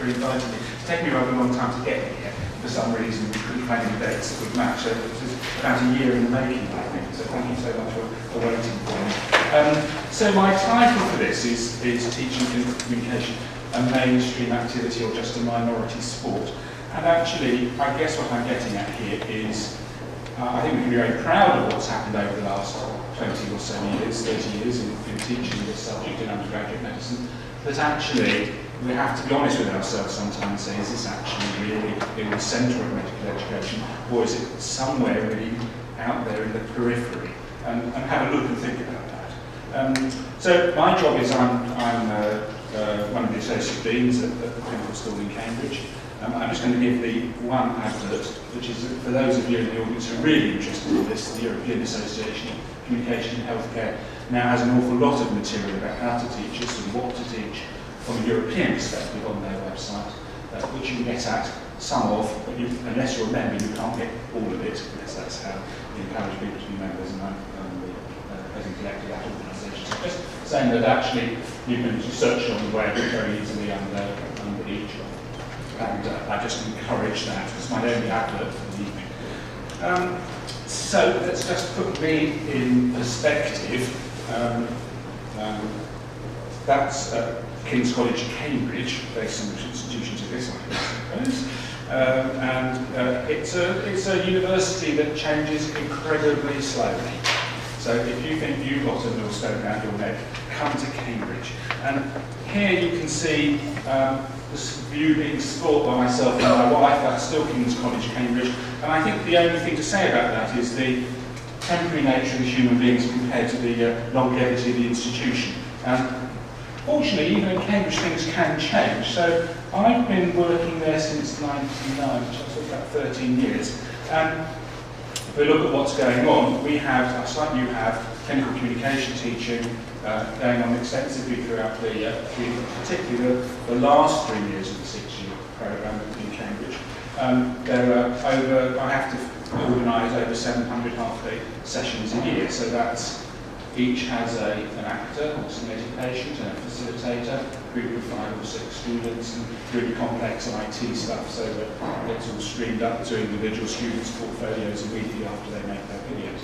pre-invited me. It's taken me rather a long time to get here. For some reason, we couldn't find any dates that would match. So it was about a year in the making, I think. So thank you so much for waiting for me. So my title for this is Teaching Clinical Communication, a Mainstream Activity or Just a Minority Sport. And actually, I guess what I'm getting at here is, I think we can be very proud of what's happened over the last 20 or so years, 30 years in teaching this subject in undergraduate medicine. But actually, we have to be honest with ourselves sometimes and say, is this actually really in the centre of medical education, or is it somewhere really out there in the periphery? And have a look and think about that. So my job is I'm one of the associate deans at the clinical school in Cambridge. I'm just going to give the one advert, which is for those of you in the audience who are really interested in this. The European Association of Communication in Healthcare now has an awful lot of material about how to teach us and what to teach from a European perspective on their website, which you can get at some of, but unless you're a member, you can't get all of it, because that's how we encourage people to be members, and I'm the president collector of that organisation. So just saying that actually you can search on the web very easily under each one. And I just encourage that. It's my only advert for the evening. So let's just put me in perspective. That's King's College, Cambridge, very similar institution to this, I suppose. And it's a university that changes incredibly slowly. So if you think you've got a millstone around your neck, come to Cambridge. And here you can see this view being sport by myself and my wife. That's still King's College, Cambridge. And I think the only thing to say about that is the temporary nature of the human beings compared to the longevity of the institution. Fortunately, even in Cambridge, things can change. So I've been working there since 1999, which I about 13 years. And if we look at what's going on, we have, just like you have, clinical communication teaching going on extensively throughout particularly the last 3 years of the 6-year programme in Cambridge. There are I have to organise over 700 half-day sessions a year, so that's each has an actor, or some education, and a facilitator, a group of 5 or 6 students, and really complex IT stuff, so that it's all streamed up to individual students' portfolios immediately after they make their videos.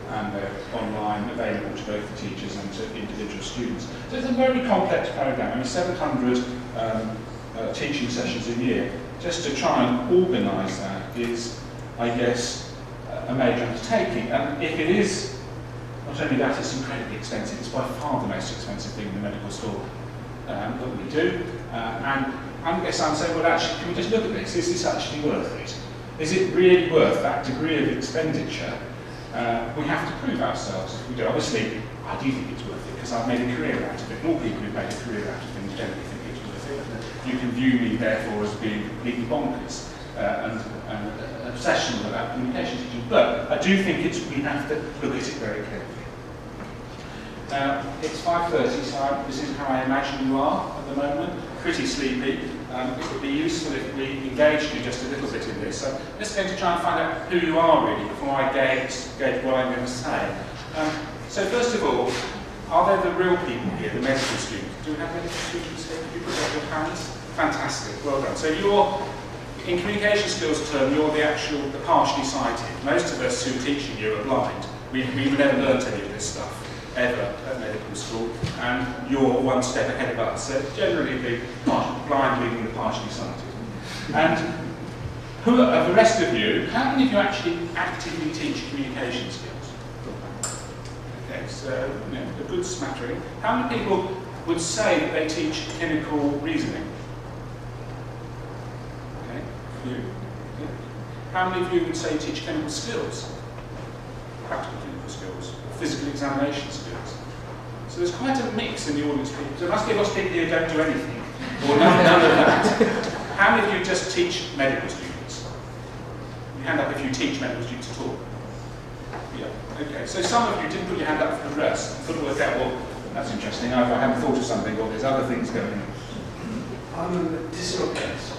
And they're online, available to both the teachers and to individual students. So it's a very complex programme. I mean, 700 teaching sessions a year. Just to try and organise that is, I guess, a major undertaking. And if it is, not only that, it's incredibly expensive. It's by far the most expensive thing in the medical school that we do. And I guess I'm saying, well, actually, can we just look at this? Is this actually worth it? Is it really worth that degree of expenditure? We have to prove ourselves if we do. Obviously, I do think it's worth it because I've made a career out of it. All people who've made a career out of things generally think it's worth it. You can view me, therefore, as being completely bonkers and obsessional about communication teaching. But I do think we have to look at it very carefully. Now, it's 5:30, so this is how I imagine you are at the moment. Pretty sleepy. It would be useful if we engaged you just a little bit in this. So I'm just going to try and find out who you are really before I gauge what I'm going to say. So first of all, are there the real people here, the medical students? Do we have medical students here? Could you put up your hands? Fantastic, well done. So you're, in communication skills term, you're the partially sighted. Most of us who are teaching you are blind. We've never learnt any of this stuff ever at medical school, and you're one step ahead of us. So generally the blind leading the partially sighted. And who of the rest of you, how many of you actually actively teach communication skills? Okay, so a good smattering. How many people would say that they teach clinical reasoning? Okay, a few. Okay. How many of you would say you teach clinical skills? Practical clinical skills, or physical examination skills. So there's quite a mix in the audience. So there must be lots of people here who don't do anything, or none of that. How many of you just teach medical students? You hand up if you teach medical students at all. Yeah, okay. So some of you didn't put your hand up for the rest. Couldn't work out, well, that's interesting. I haven't thought of something, or there's other things going on. I'm a medicinal chemist.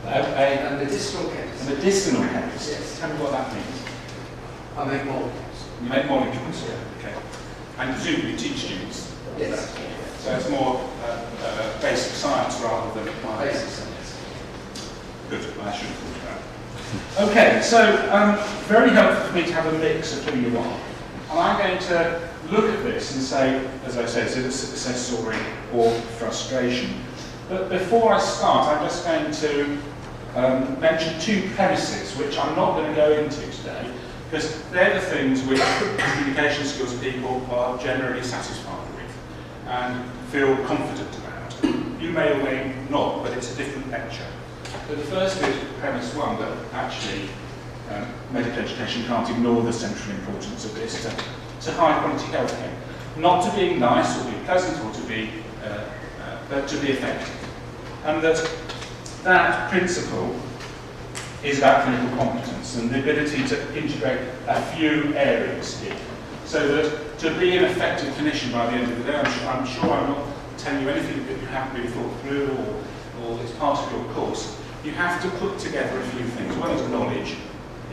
A medicinal chemist. A medicinal chemist? Yes. Tell me what that means. I make molecules. You make molecules? Yeah. Okay. And presumably you teach students? Yes. So it's more basic science rather than applied. Basic Okay, so very helpful for me to have a mix of who you are. And I'm going to look at this and say, as I said, is it a success story or frustration? But before I start, I'm just going to mention two premises, which I'm not going to go into today, because they're the things which communication skills people are generally satisfied with and feel confident about. You may or may not, but it's a different lecture. So the first is premise one, that actually medical education can't ignore the central importance of this to high quality healthcare. Not to being nice or be pleasant or to be, but to be effective. And that principle is about clinical competence and the ability to integrate a few areas here. So that to be an effective clinician by the end of the day, I'm sure I'm not telling you anything that you haven't really thought through or it's part of your course. You have to put together a few things. One is knowledge.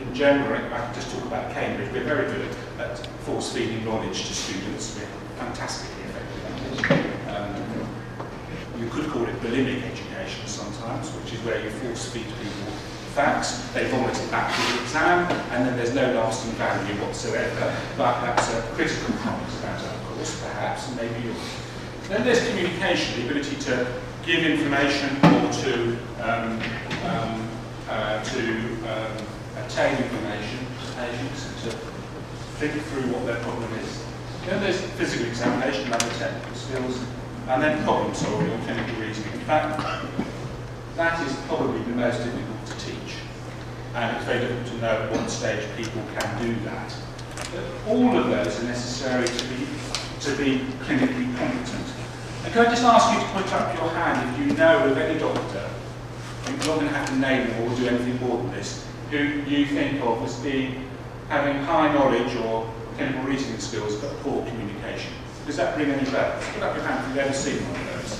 In general, I can just talk about Cambridge. We're very good at force-feeding knowledge to students. We're fantastically effective at it. You could call it bulimic education sometimes, which is where you force-feed people facts, they vomit it back to the exam, and then there's no lasting value whatsoever. But that's a critical comment about our course, perhaps, and maybe yours. Then there's communication, the ability to give information or to obtain information to patients and to think through what their problem is. Then there's physical examination and other technical skills, and then problem solving or clinical reasoning. In fact, that is probably the most difficult to teach, and it's very difficult to know at what stage people can do that. But all of those are necessary to be clinically competent. And can I just ask you to put up your hand if you know of any doctor, I'm not going to have to name them or do anything more than this, who you think of as having high knowledge or clinical reasoning skills but poor communication. Does that ring any bells? Put up your hand if you've ever seen one of those.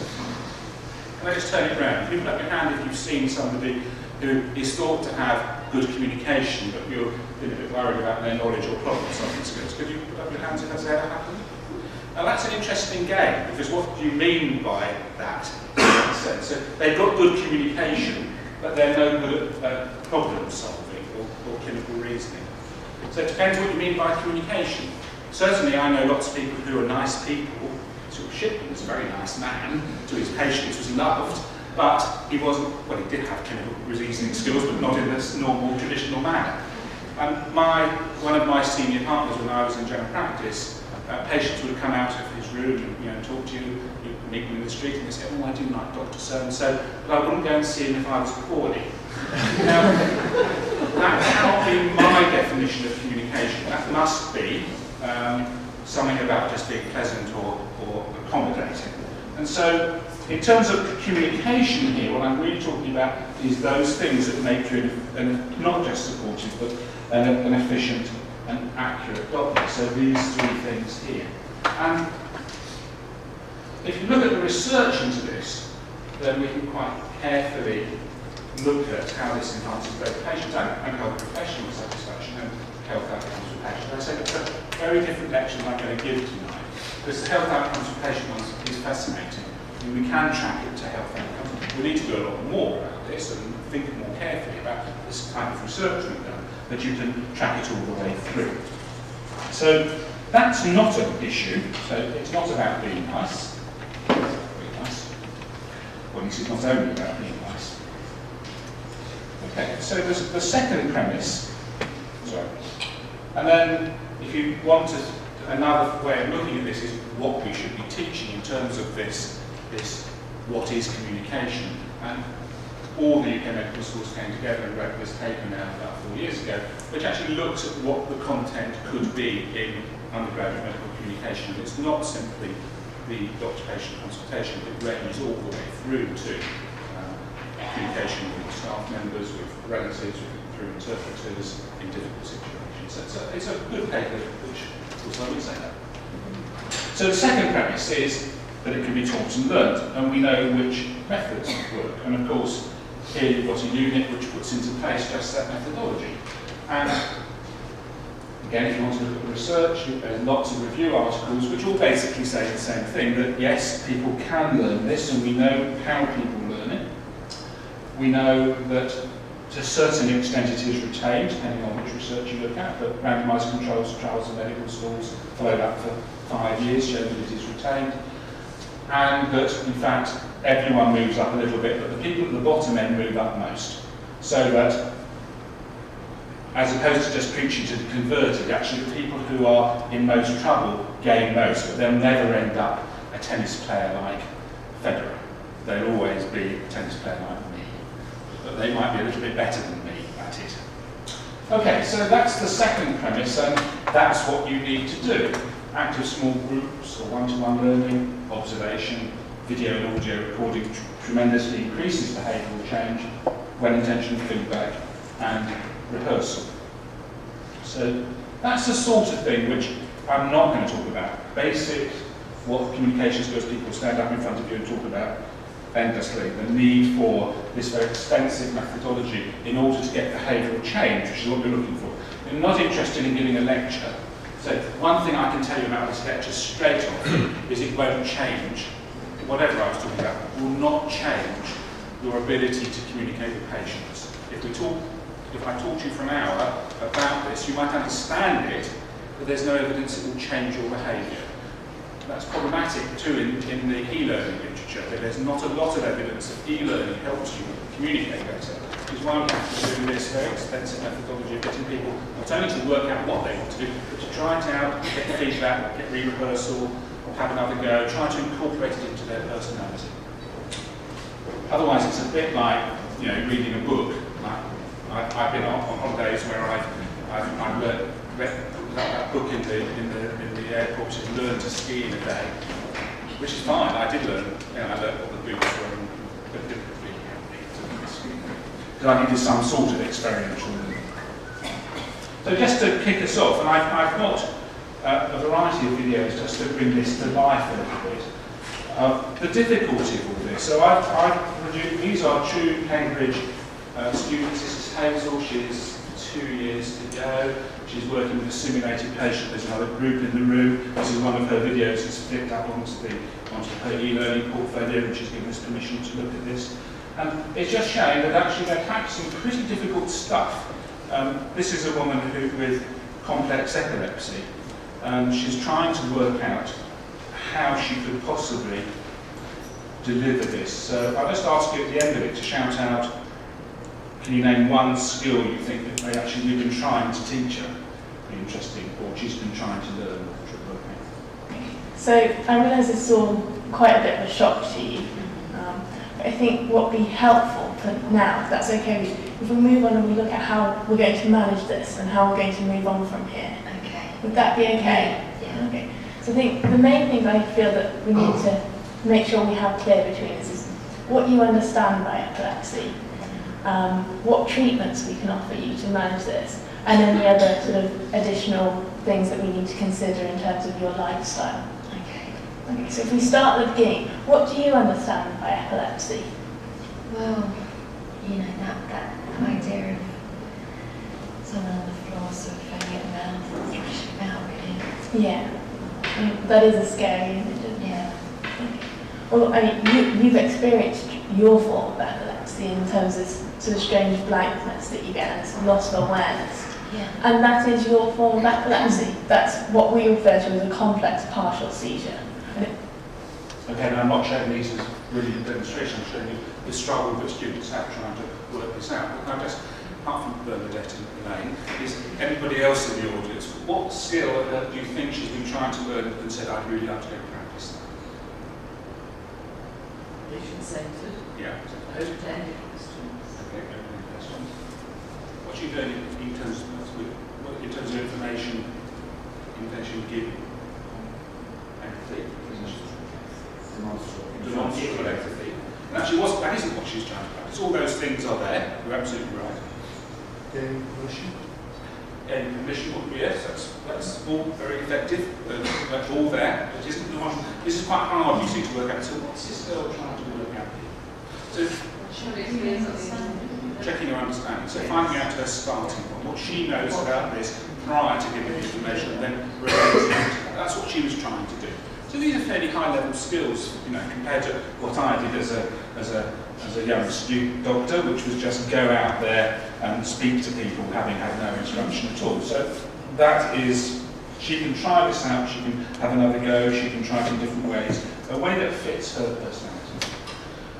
Can I just turn it round? Can you put up your hand if you've seen somebody who is thought to have good communication but you're a bit worried about their knowledge or problem solving skills? Could you put up your hands if that's ever happened? Now that's an interesting game, because what do you mean by that? So they've got good communication, but they're no good at problem solving or clinical reasoning. So it depends what you mean by communication. Certainly I know lots of people who are nice people. Sort of Shipman was a very nice man, to his patients was loved, but he wasn't, well, he did have clinical reasoning skills, but not in this normal, traditional manner. And one of my senior partners when I was in general practice, patients would come out of his room and talk to you, you'd meet them in the street and they'd say, oh, I do like Dr. So-and-so, but I wouldn't go and see him if I was poorly. Now, that cannot be my definition of communication. That must be something about just being pleasant or accommodating. And so, in terms of communication here, what I'm really talking about is those things that make you not just supportive, but an efficient and accurate doctor. So these three things here. And if you look at the research into this, then we can quite carefully look at how this enhances both patient and health professional satisfaction and health outcomes for patients. I say that's a very different lecture than I'm going to give tonight, because the health outcomes for patient ones is fascinating. I mean, we can track it to health outcomes. We need to do a lot more about this and think more carefully about this kind of research we've done, that you can track it all the way through. So that's not an issue. So it's not about being nice. Being nice. Well, this is not only about being nice. Okay, so there's the second premise. Sorry. And then if you want to, another way of looking at this is what we should be teaching in terms of this what is communication. And all the UK medical schools came together and wrote this paper now about 4 years ago, which actually looks at what the content could be in undergraduate medical communication. It's not simply the doctor-patient consultation, it ranges all the way through to communication with staff members, with relatives, through interpreters in difficult situations. So it's a good paper, which also I would say that. So the second premise is that it can be taught and learnt, and we know which methods work. And of course, here you've got a unit which puts into place just that methodology. And again, if you want to look at the research, there's lots of review articles which all basically say the same thing, that yes, people can learn this, and we know how people learn it. We know that To a certain extent it is retained, depending on which research you look at, but randomised controls trials in medical schools followed up for 5 years show that it is retained, and that in fact everyone moves up a little bit, but the people at the bottom end move up most. So that, as opposed to just preaching to the converted, actually the people who are in most trouble gain most, but they'll never end up a tennis player like Federer. They'll always be a tennis player like me. But they might be a little bit better than me at it. Okay, so that's the second premise, and that's what you need to do. Active small groups or one-to-one learning, observation, video and audio recording tremendously increases behavioural change when intentional feedback and rehearsal. So that's the sort of thing which I'm not going to talk about. Basic, what communication skills people stand up in front of you and talk about endlessly. The need for this very expensive methodology in order to get behavioural change, which is what we're looking for. We're not interested in giving a lecture. So one thing I can tell you about this lecture straight off is it won't change. Whatever I was talking about will not change your ability to communicate with patients. If I talk to you for an hour about this, you might understand it, but there's no evidence it will change your behaviour. That's problematic too in the e-learning literature. There's not a lot of evidence that e-learning helps you communicate better. Which is why we have to do this very expensive methodology of getting people not only to work out what they want to do, but to try it out, get feedback, get re-rehearsal, have another go, try to incorporate it into their personality. Otherwise it's a bit like, reading a book. I've been on holidays where I've read that book in the airport, to learn to ski in a day, which is fine. I did learn, I learned what the boots were, but it didn't really help me to ski. Because I needed some sort of experiential learning. So just to kick us off, and I've got a variety of videos just to bring this to life a little bit. The difficulty of all this. So I've produced, these are two Cambridge students. This is Hazel, she's 2 years to go. She's working with a simulated patient. There's another group in the room. This is one of her videos that's flipped up onto her e-learning portfolio, and she's given us permission to look at this. And it's just showing that actually they're practicing pretty difficult stuff. This is a woman with complex epilepsy. She's trying to work out how she could possibly deliver this. So I'll just ask you at the end of it to shout out, can you name one skill you think that you've been trying to teach her? Interesting, or she's been trying to learn what you're working on. So I realise this is all quite a bit of a shock to you. But I think what would be helpful for now, if that's okay with you, if we move on and we look at how we're going to manage this and how we're going to move on from here. Okay. Would that be okay? Yeah. Okay. So I think the main things I feel that we need to make sure we have clear between us is what you understand by epilepsy, what treatments we can offer you to manage this, and then the other sort of additional things that we need to consider in terms of your lifestyle. Okay, so if we start at the beginning, what do you understand by epilepsy? Well, that idea of someone on the floor sort of foaming at the mouth and thrashing about, really. Yeah, that is a scary image, isn't it? Yeah. Okay. Well, I mean, you've experienced your form of epilepsy in terms of sort of strange blankness that you get and this loss of awareness. Yeah. And that is your form of epilepsy. That's what we refer to as a complex partial seizure. Okay, now I'm not showing these as really a demonstration, I'm showing you the struggle that students have trying to work this out. But can I just, apart from Bernadette and Elaine, is anybody else in the audience, what skill do you think she's been trying to learn and said, I'd really like to go practice that? Patient-centred. Yeah. Open-ended questions. Okay, open-ended questions. What are you doing in terms of information giving? Empathy. Demonstrable empathy. And actually, that isn't what she's trying to practice. All those things are there. You're absolutely right. Gaining permission. Gaining permission would be yes. That's all very effective. That's all there. But isn't the one. This is quite hard, you see, to work out. So what's this girl trying to work out here? So checking her understanding. So finding out her starting point, what she knows about this prior to giving the information, and then relating it. That's what she was trying to do. So So these are fairly high-level skills, you know, compared to what I did as a young student doctor, which was just go out there and speak to people, having had no instruction at all. So that is, she can try this out, she can have another go, she can try it in different ways, a way that fits her personality.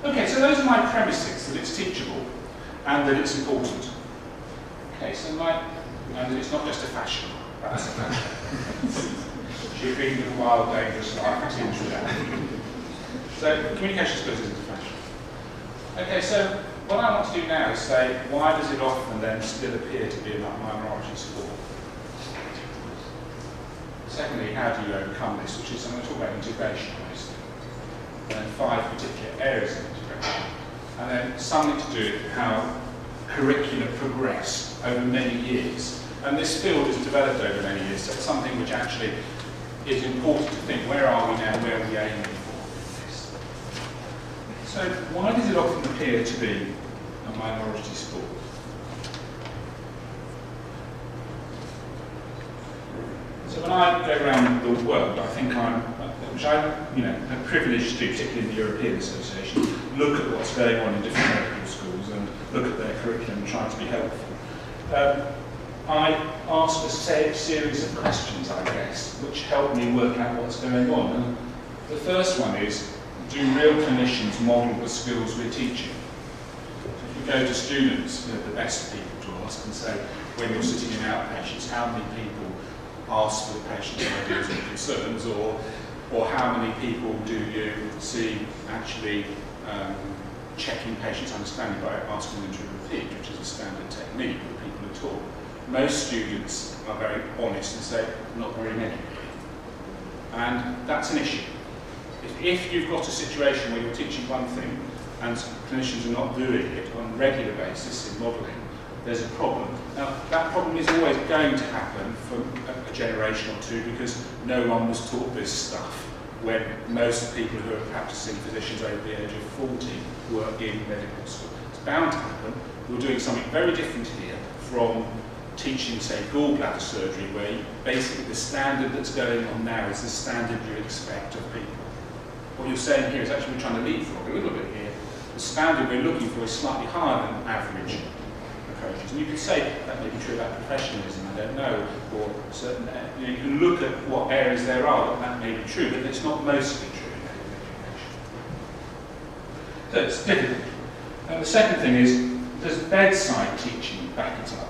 Okay, so those are my premises, that it's teachable and that it's important. Okay, so and that it's not just a fashion, that's a fashion. She's leading a wild, dangerous life, tinged with that. So communication skills isn't a fashion. Okay, so what I want to do now is say, why does it often then still appear to be a minority sport? Secondly, how do you overcome this, which is, I'm going to talk about integration basically. And then 5 particular areas of integration. And then something to do with how curricula progress over many years. And this field has developed over many years, so it's something which actually is important to think, where are we now, where are we aiming for this? So why does it often appear to be a minority sport? So when I go around the world, I think which I'm privileged to do, particularly in the European Association, look at what's going on in different medical schools and look at their curriculum and try to be helpful. I ask a series of questions, I guess, which help me work out what's going on. And the first one is, do real clinicians model the skills we're teaching? So if you go to students, the best people to ask and say, when you're sitting in outpatients, how many people ask for the patient's ideas and concerns, or how many people do you see actually checking patients' understanding by asking them to repeat, which is a standard technique that people are taught. Most students are very honest and say, not very many. And that's an issue. If you've got a situation where you're teaching one thing and clinicians are not doing it on a regular basis in modelling, there's a problem. Now, that problem is always going to happen for a generation or two because no one was taught this stuff when most people who are practicing physicians over the age of 40 were in medical school. It's bound to happen. We're doing something very different here from teaching, say, gallbladder surgery, where basically the standard that's going on now is the standard you expect of people. What you're saying here is actually we're trying to leapfrog a little bit here. The standard we're looking for is slightly higher than average approaches. And you could say that may be true about professionalism, I don't know, or certain, you can look at what areas there are that may be true, but it's not mostly true in medical education. So it's difficult. And the second thing is, does bedside teaching back it up?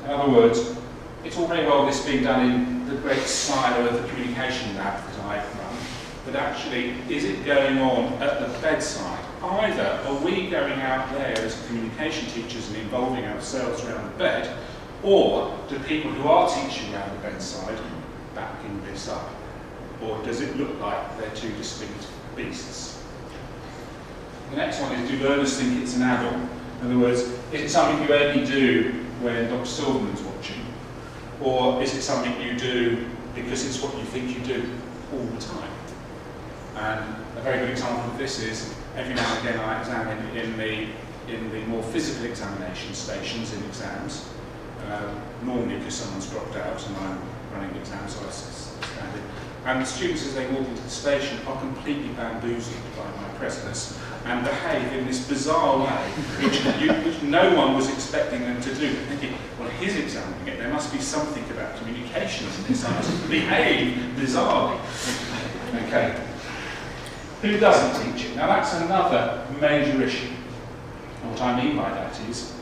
In other words, it's all very well this being done in the great silo of the communication lab that I run, but actually, is it going on at the bedside? Either are we going out there as communication teachers and involving ourselves around the bed, or do people who are teaching around the bedside backing this up? Or does it look like they're two distinct beasts? The next one is, do learners think it's an add-on? In other words, is it something you only do when Dr. Silverman's watching? Or is it something you do because it's what you think you do all the time? And a very good example of this is, every now and again I examine in the more physical examination stations in exams, normally because someone's dropped out and I'm running exams, so I stand in. And the students, as they walk into the station, are completely bamboozled by my presence and behave in this bizarre way, which no one was expecting them to do. Thinking, well, he's examining it, there must be something about communications in this. I must behave bizarrely. Okay. Who doesn't teach it? Now that's another major issue. And what I mean by that is,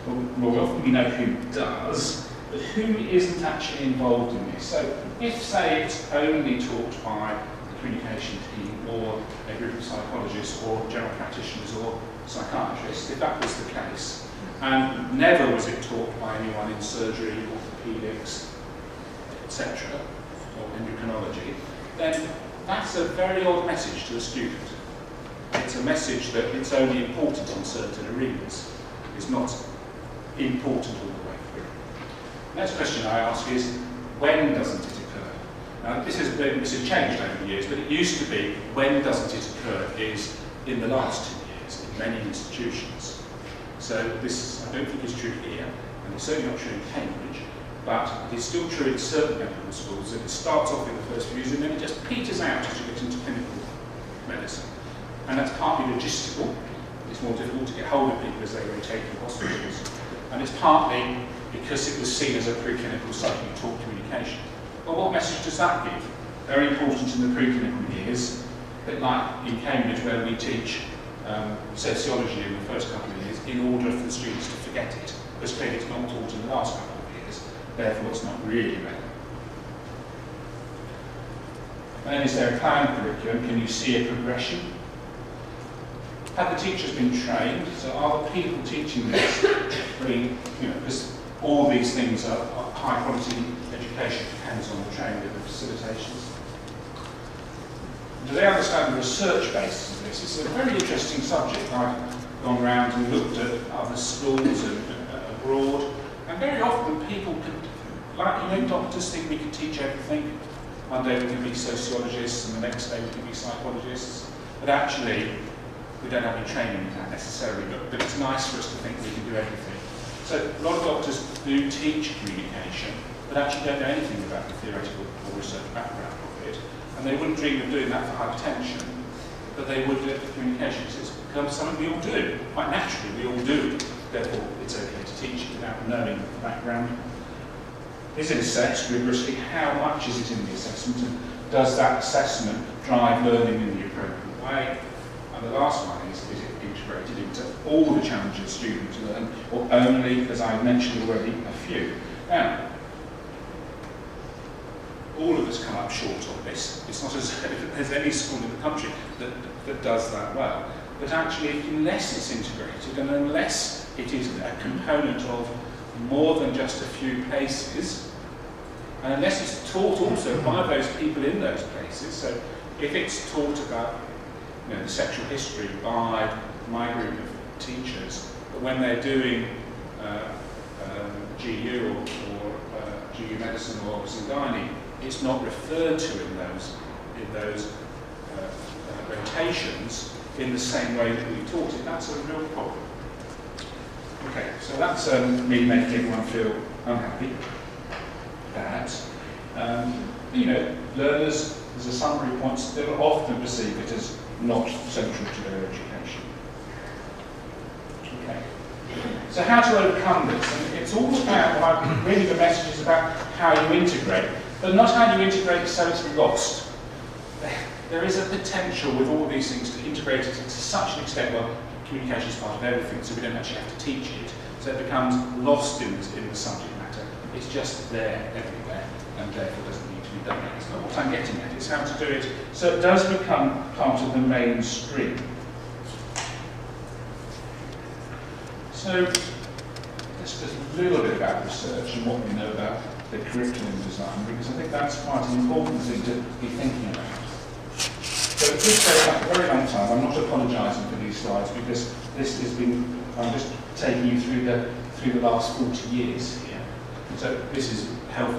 well, we know who does, but who isn't actually involved in this? So if, say, it's only taught by the communication team or a group of psychologists or general practitioners or psychiatrists, if that was the case, and never was it taught by anyone in surgery, orthopaedics, etc., or endocrinology, then that's a very odd message to a student. It's a message that it's only important in certain arenas. It's not important all the way through. Next question I ask is, when doesn't it occur? Now this has changed over the years, but it used to be, when doesn't it occur is in the last 2 years in many institutions. So this, I don't think, is true here, and it's certainly not true in Cambridge. but it is still true in certain medical schools that it starts off in the first few years and then it just peters out as you get into clinical medicine. And that's partly logistical. It's more difficult to get hold of people as they rotate through hospitals. And it's partly because it was seen as a preclinical subject, taught communication. Well, what message does that give? Very important in the preclinical years, a bit like in Cambridge where we teach sociology in the first couple of years in order for the students to forget it, because clearly it's not taught in the last couple of years, therefore it's not really relevant. And is there a planned curriculum? Can you see a progression? Have the teachers been trained? So are the people teaching this being, because all these things are high quality education depends on the training of the facilitations. Do they understand the research basis of this? It's a very interesting subject. I've gone around and looked at other schools and abroad, and very often people could, like doctors think we can teach everything. One day we can be sociologists, and the next day we can be psychologists, but actually we don't have any training in that necessarily, but it's nice for us to think we can do everything. So a lot of doctors do teach communication, but actually don't know anything about the theoretical or research background of it. And they wouldn't dream of doing that for hypertension, but they would do it for communication. So it's become something we all do. Quite naturally, we all do it. Therefore, it's okay to teach it without knowing the background. Is it assessed rigorously? How much is it in the assessment? And does that assessment drive learning in the appropriate way? And the last one is it integrated into all the challenges students learn, or only, as I mentioned already, a few? Now, all of us come up short on this. It's not as if there's any school in the country that does that well. But actually, unless it's integrated and unless it is a component of more than just a few places, and unless it's taught also by those people in those places, so if it's taught about the sexual history by my group of teachers, but when they're doing GU or GU medicine or gynae, it's not referred to in those rotations in the same way that we taught it. That's a real problem. Okay, so that's me making everyone feel unhappy, perhaps. Learners, as a summary of points, they will often perceive it as not central to their education. Okay. So how to overcome this? And it's all about, really the message is about how you integrate, but not how you integrate so it's lost. There is a potential with all these things to integrate it to such an extent, well, communication is part of everything, so we don't actually have to teach it. So it becomes lost in the subject matter. It's just there everywhere, and therefore doesn't need to be done. It's not what I'm getting at, it's how to do it. So it does become part of the mainstream. So let's just a little bit about research and what we know about the curriculum design, because I think that's quite an important thing to be thinking about. So it could take a very long time. I'm not apologising for these slides because this has been, I'm just taking you through the last 40 years here. So this is health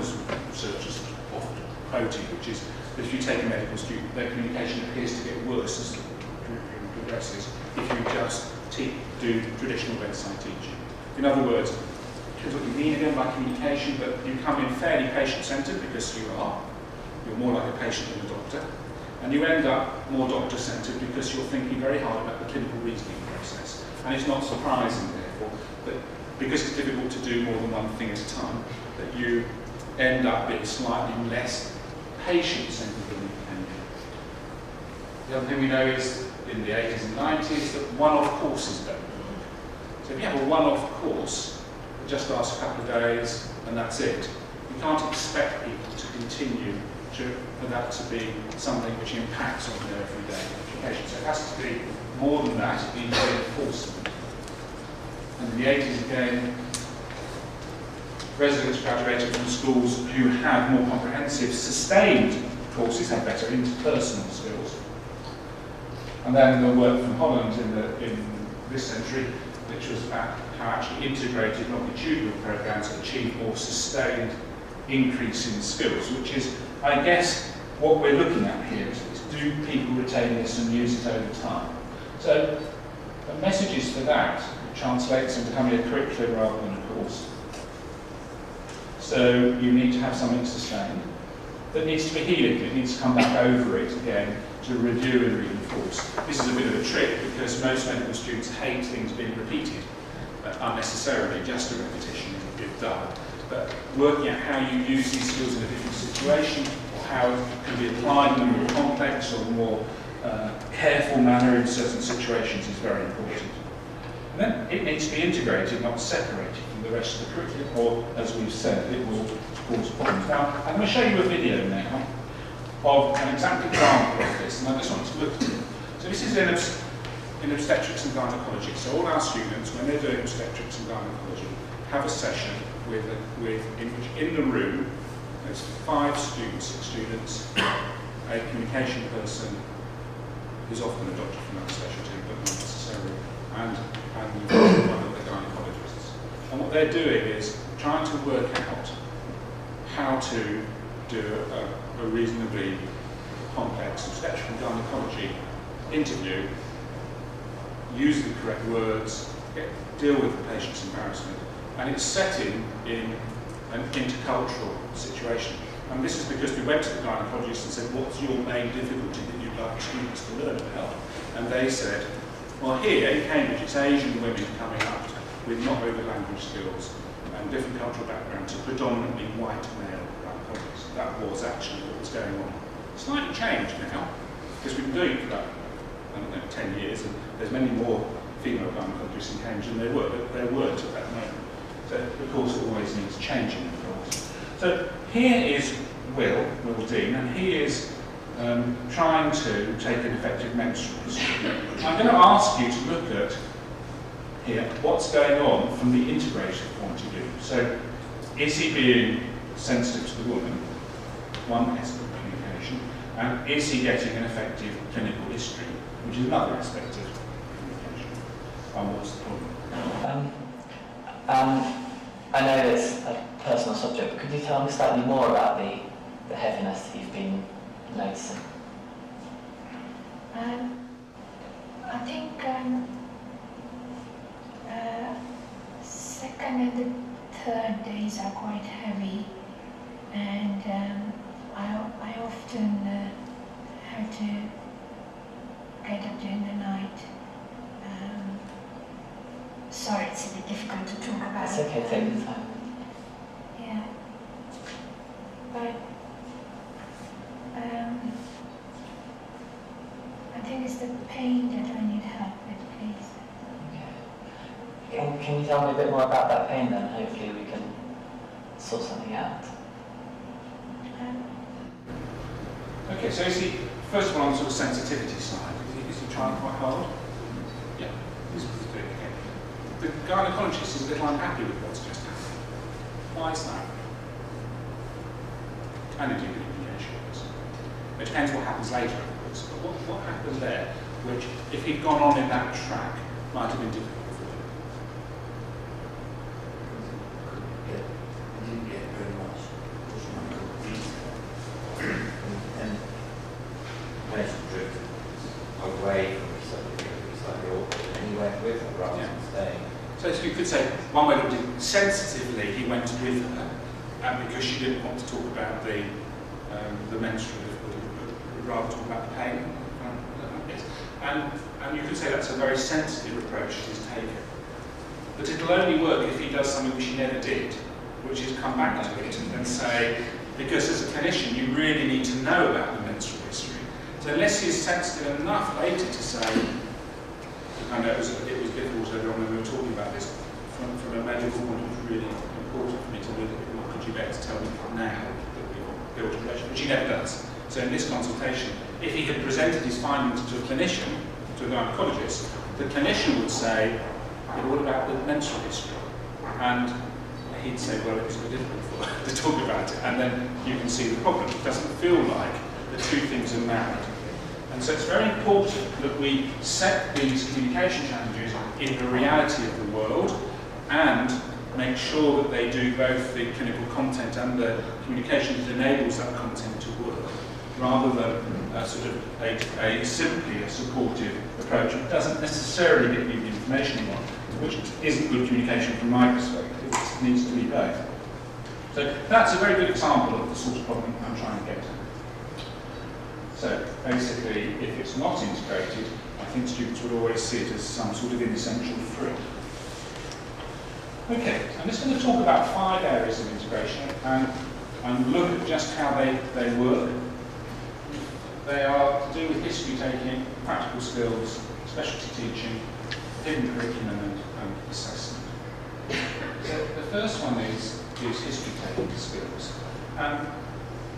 researchers often quoted, which is that if you take a medical student, their communication appears to get worse as the curriculum progresses if you just do traditional bedside teaching. In other words, depends what you mean again by communication, but you come in fairly patient-centred because you're more like a patient than a doctor. And you end up more doctor-centred because you're thinking very hard about the clinical reasoning process. And it's not surprising, therefore, that because it's difficult to do more than one thing at a time, that you end up being slightly less patient-centred than you can be. The other thing we know is, in the 80s and 90s, that one-off courses don't work. So if you have a one-off course that just lasts a couple of days and that's it, you can't expect people to continue for that to be something which impacts on their everyday education. So it has to be more than that, it needs reinforcement. And in the 80s again, residents graduated from schools who had more comprehensive, sustained courses, had better interpersonal skills. And then the work from Holland in this century, which was about how actually integrated longitudinal programs achieve more sustained increase in skills, which is, I guess, what we're looking at here is do people retain this and use it over time? So the messages for that translates into becoming a curriculum rather than a course. So you need to have something sustained that needs to be healing. It needs to come back over it again to review and reinforce. This is a bit of a trick because most medical students hate things being repeated unnecessarily, just a repetition if done. But working out how you use these skills in a different situation, or how it can be applied in a more complex or more careful manner in certain situations is very important. And then it needs to be integrated, not separated from the rest of the curriculum, or as we've said, it will cause problems. Now, I'm going to show you a video now of an exact example of this, and I just want to look at it. So this is in obstetrics and gynecology. So all our students, when they're doing obstetrics and gynecology, have a session in which in the room there's 6 students, a communication person who's often a doctor from that specialty, but not necessarily, and one of the gynecologists. And what they're doing is trying to work out how to do a reasonably complex obstetric and gynecology interview, use the correct words, deal with the patient's embarrassment, and it's set in an intercultural situation. And this is because we went to the gynecologist and said, what's your main difficulty that you'd like students to learn about? And they said, well, here in Cambridge, it's Asian women coming up with not very good language skills and different cultural backgrounds to predominantly white male gynecologists. That was actually what was going on. Slightly changed now, because we've been doing it for about, I don't know, 10 years, and there's many more female gynecologists in Cambridge than there weren't at that moment. So, of course, it always needs changing, of course. So here is Will Dean, and he is trying to take an effective menstrual history. I'm going to ask you to look at here what's going on from the integrative point of view. So is he being sensitive to the woman? One aspect of communication. And is he getting an effective clinical history, which is another aspect of communication? And what's the problem? I know it's a personal subject, but could you tell me slightly more about the heaviness that you've been noticing? I think second and the third days are quite heavy, and I often have to get up during the night. Sorry, it's a bit difficult to talk about. It's okay, take your time. Yeah. But I think it's the pain that I need help with, please. Okay. Can you tell me a bit more about that pain then? Hopefully we can sort something out. Okay, so is he, first of all, on the sort of sensitivity side, is he trying quite hard? Yeah, he's doing okay. The gynecologist is a little unhappy with what's just happened. Why is that? And indeed the communication is. It depends what happens later, of course, but what happened there, which, if he'd gone on in that track, might have been difficult for him. I didn't get very much. And patient drifted away from the subject, slightly awkward, and he went with her rather than staying. So you could say, one way to do it, sensitively, he went with her, and because she didn't want to talk about the menstrual difficulty, but rather talk about the pain. Yes. And you could say that's a very sensitive approach he's taken. But it'll only work if he does something which he never did, which is come back to it and say, because as a clinician, you really need to know about the menstrual history. So unless he's sensitive enough later to say, I know it was difficult earlier on when we were talking about this, from a medical point of view, really important for me to look at what could you better tell me now that we've built a relationship, which he never does. So in this consultation, if he had presented his findings to a clinician, to a gynecologist, the clinician would say, what about the menstrual history? And he'd say, well, it was a bit difficult for her to talk about it. And then you can see the problem. It doesn't feel like the two things are married. And so it's very important that we set these communication challenges in the reality of the world and make sure that they do both the clinical content and the communication that enables that content to work, rather than simply a supportive approach. It doesn't necessarily get you the information you want, which isn't good communication from my perspective. It needs to be both. So that's a very good example of the sort of problem I'm trying to get at. So basically, if it's not integrated, I think students would always see it as some sort of inessential frill. Okay, I'm just going to talk about 5 areas of integration and look at just how they work. They are to do with history taking, practical skills, specialty teaching, hidden curriculum and assessment. So the first one is history taking skills.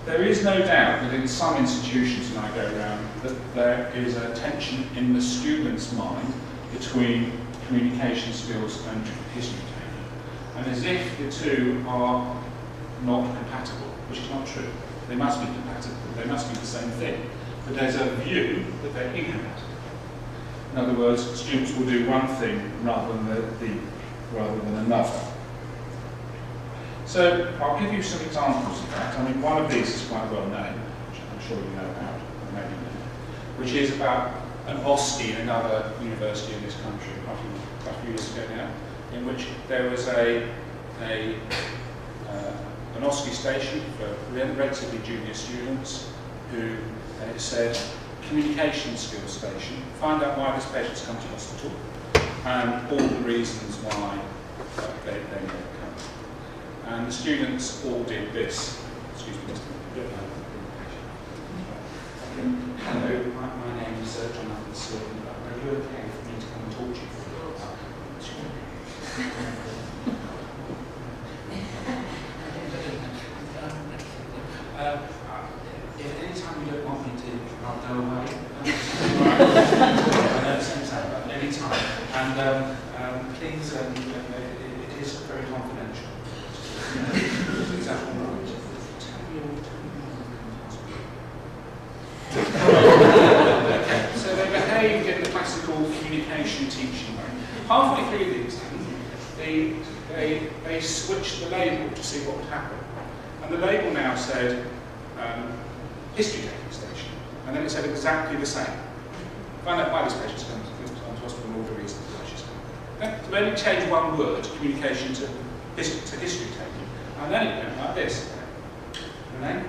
There is no doubt that in some institutions, when I go around, that there is a tension in the student's mind between communication skills and history taking. And as if the two are not compatible, which is not true. They must be compatible, they must be the same thing. But there's a view that they're incompatible. In other words, students will do one thing rather than another. So I'll give you some examples of that. I mean, one of these is quite well known, which I'm sure you know about, or maybe you know, which is about an OSCE in another university in this country, quite a few years ago now, in which there was an OSCE station for relatively junior students who said, communication skills station, find out why this patient's come to hospital and all the reasons why they may come. And the students all did this. Excuse me, Mr. Hello, my name is Jonathan Silverman. Are you okay for me to come and talk to you for a little while? If any time you don't want me to, I'll go away. I don't say that, but any time. And please, it is very confidential. Is that all right? Okay, so they behaved in the classical communication teaching way. Halfway through these things, they switched the label to see what would happen. And the label now said, history taking station. And then it said exactly the same. Find out why this patient's come to hospital and all the reasons why she's come. Okay? So they only changed one word, communication to history taking. And then it went like this. Your name?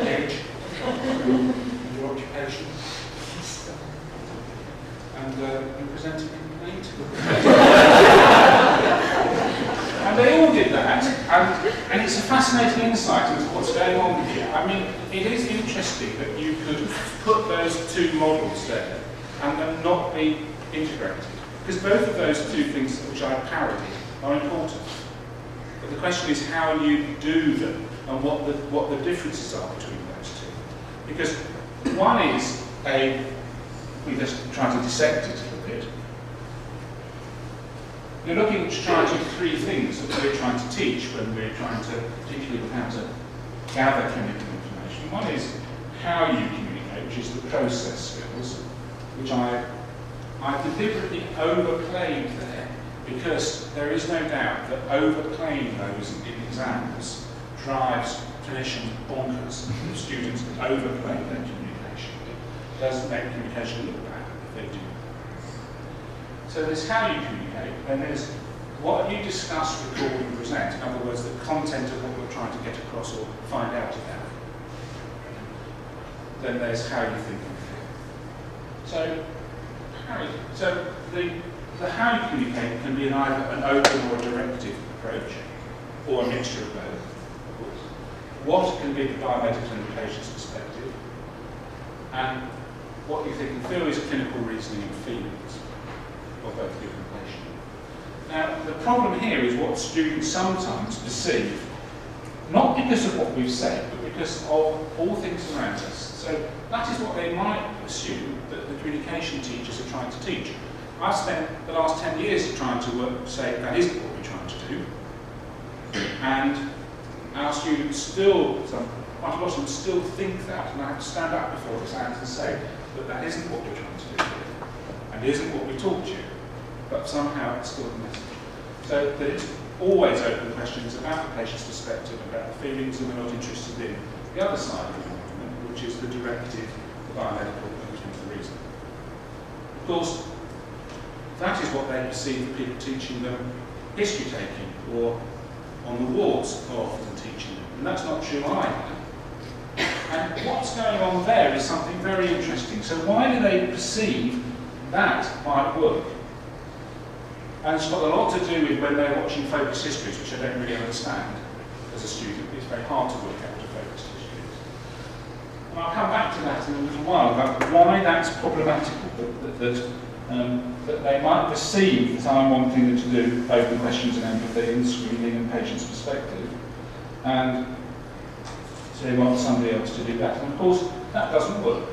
Age? Your occupation? And you present a complaint? And they all did that, and it's a fascinating insight into what's going on here. I mean, it is interesting that you could put those two models there and them not be integrated. Because both of those two things which I parodied are important. But the question is how you do them and what the differences are between those two. Because one is we just try to dissect it a little bit. You're looking to try to do 3 things that we're trying to teach when we're trying to, particularly with how to gather chemical information. One is how you communicate, which is the process skills, which I deliberately overplayed there, because there is no doubt that overplaying those in exams drives clinicians bonkers. If students overplay their communication, it doesn't make communication look bad if they do. So there's how you communicate, then there's what you discuss, record and present. In other words, the content of what we're trying to get across or find out about. Then there's how you think and feel. So the how you communicate can be either an open or a directive approach, or a mixture of both, of course. What can be the biomedical and the patient's perspective, and what you think and feel is clinical reasoning and feelings, or both given the patient. Now, the problem here is what students sometimes perceive, not because of what we've said, but because of all things around us. So that is what they might assume that the communication teachers are trying to teach. I've spent the last 10 years trying to say that isn't what we're trying to do. And our students still, quite a lot of them still think that, and I have to stand up before the exams and say that that isn't what we're trying to do here, and isn't what we taught you, but somehow it's still the message. So that it's always open questions about the patient's perspective, about the feelings, and we're not interested in the other side of the argument, which is the directive, the biomedical, and the reason. Of course, that is what they perceive people teaching them history taking or on the wards are often teaching them, and that's not true either. And what's going on there is something very interesting. So why do they perceive that might work? And it's got a lot to do with when they're watching focus histories, which I don't really understand as a student. It's very hard to work out what a focus history is. And I'll come back to that in a little while, about why that's problematical, that they might perceive that I'm wanting them to do open questions and empathy and screening and patient's perspective, and so they want somebody else to do that. And of course, that doesn't work.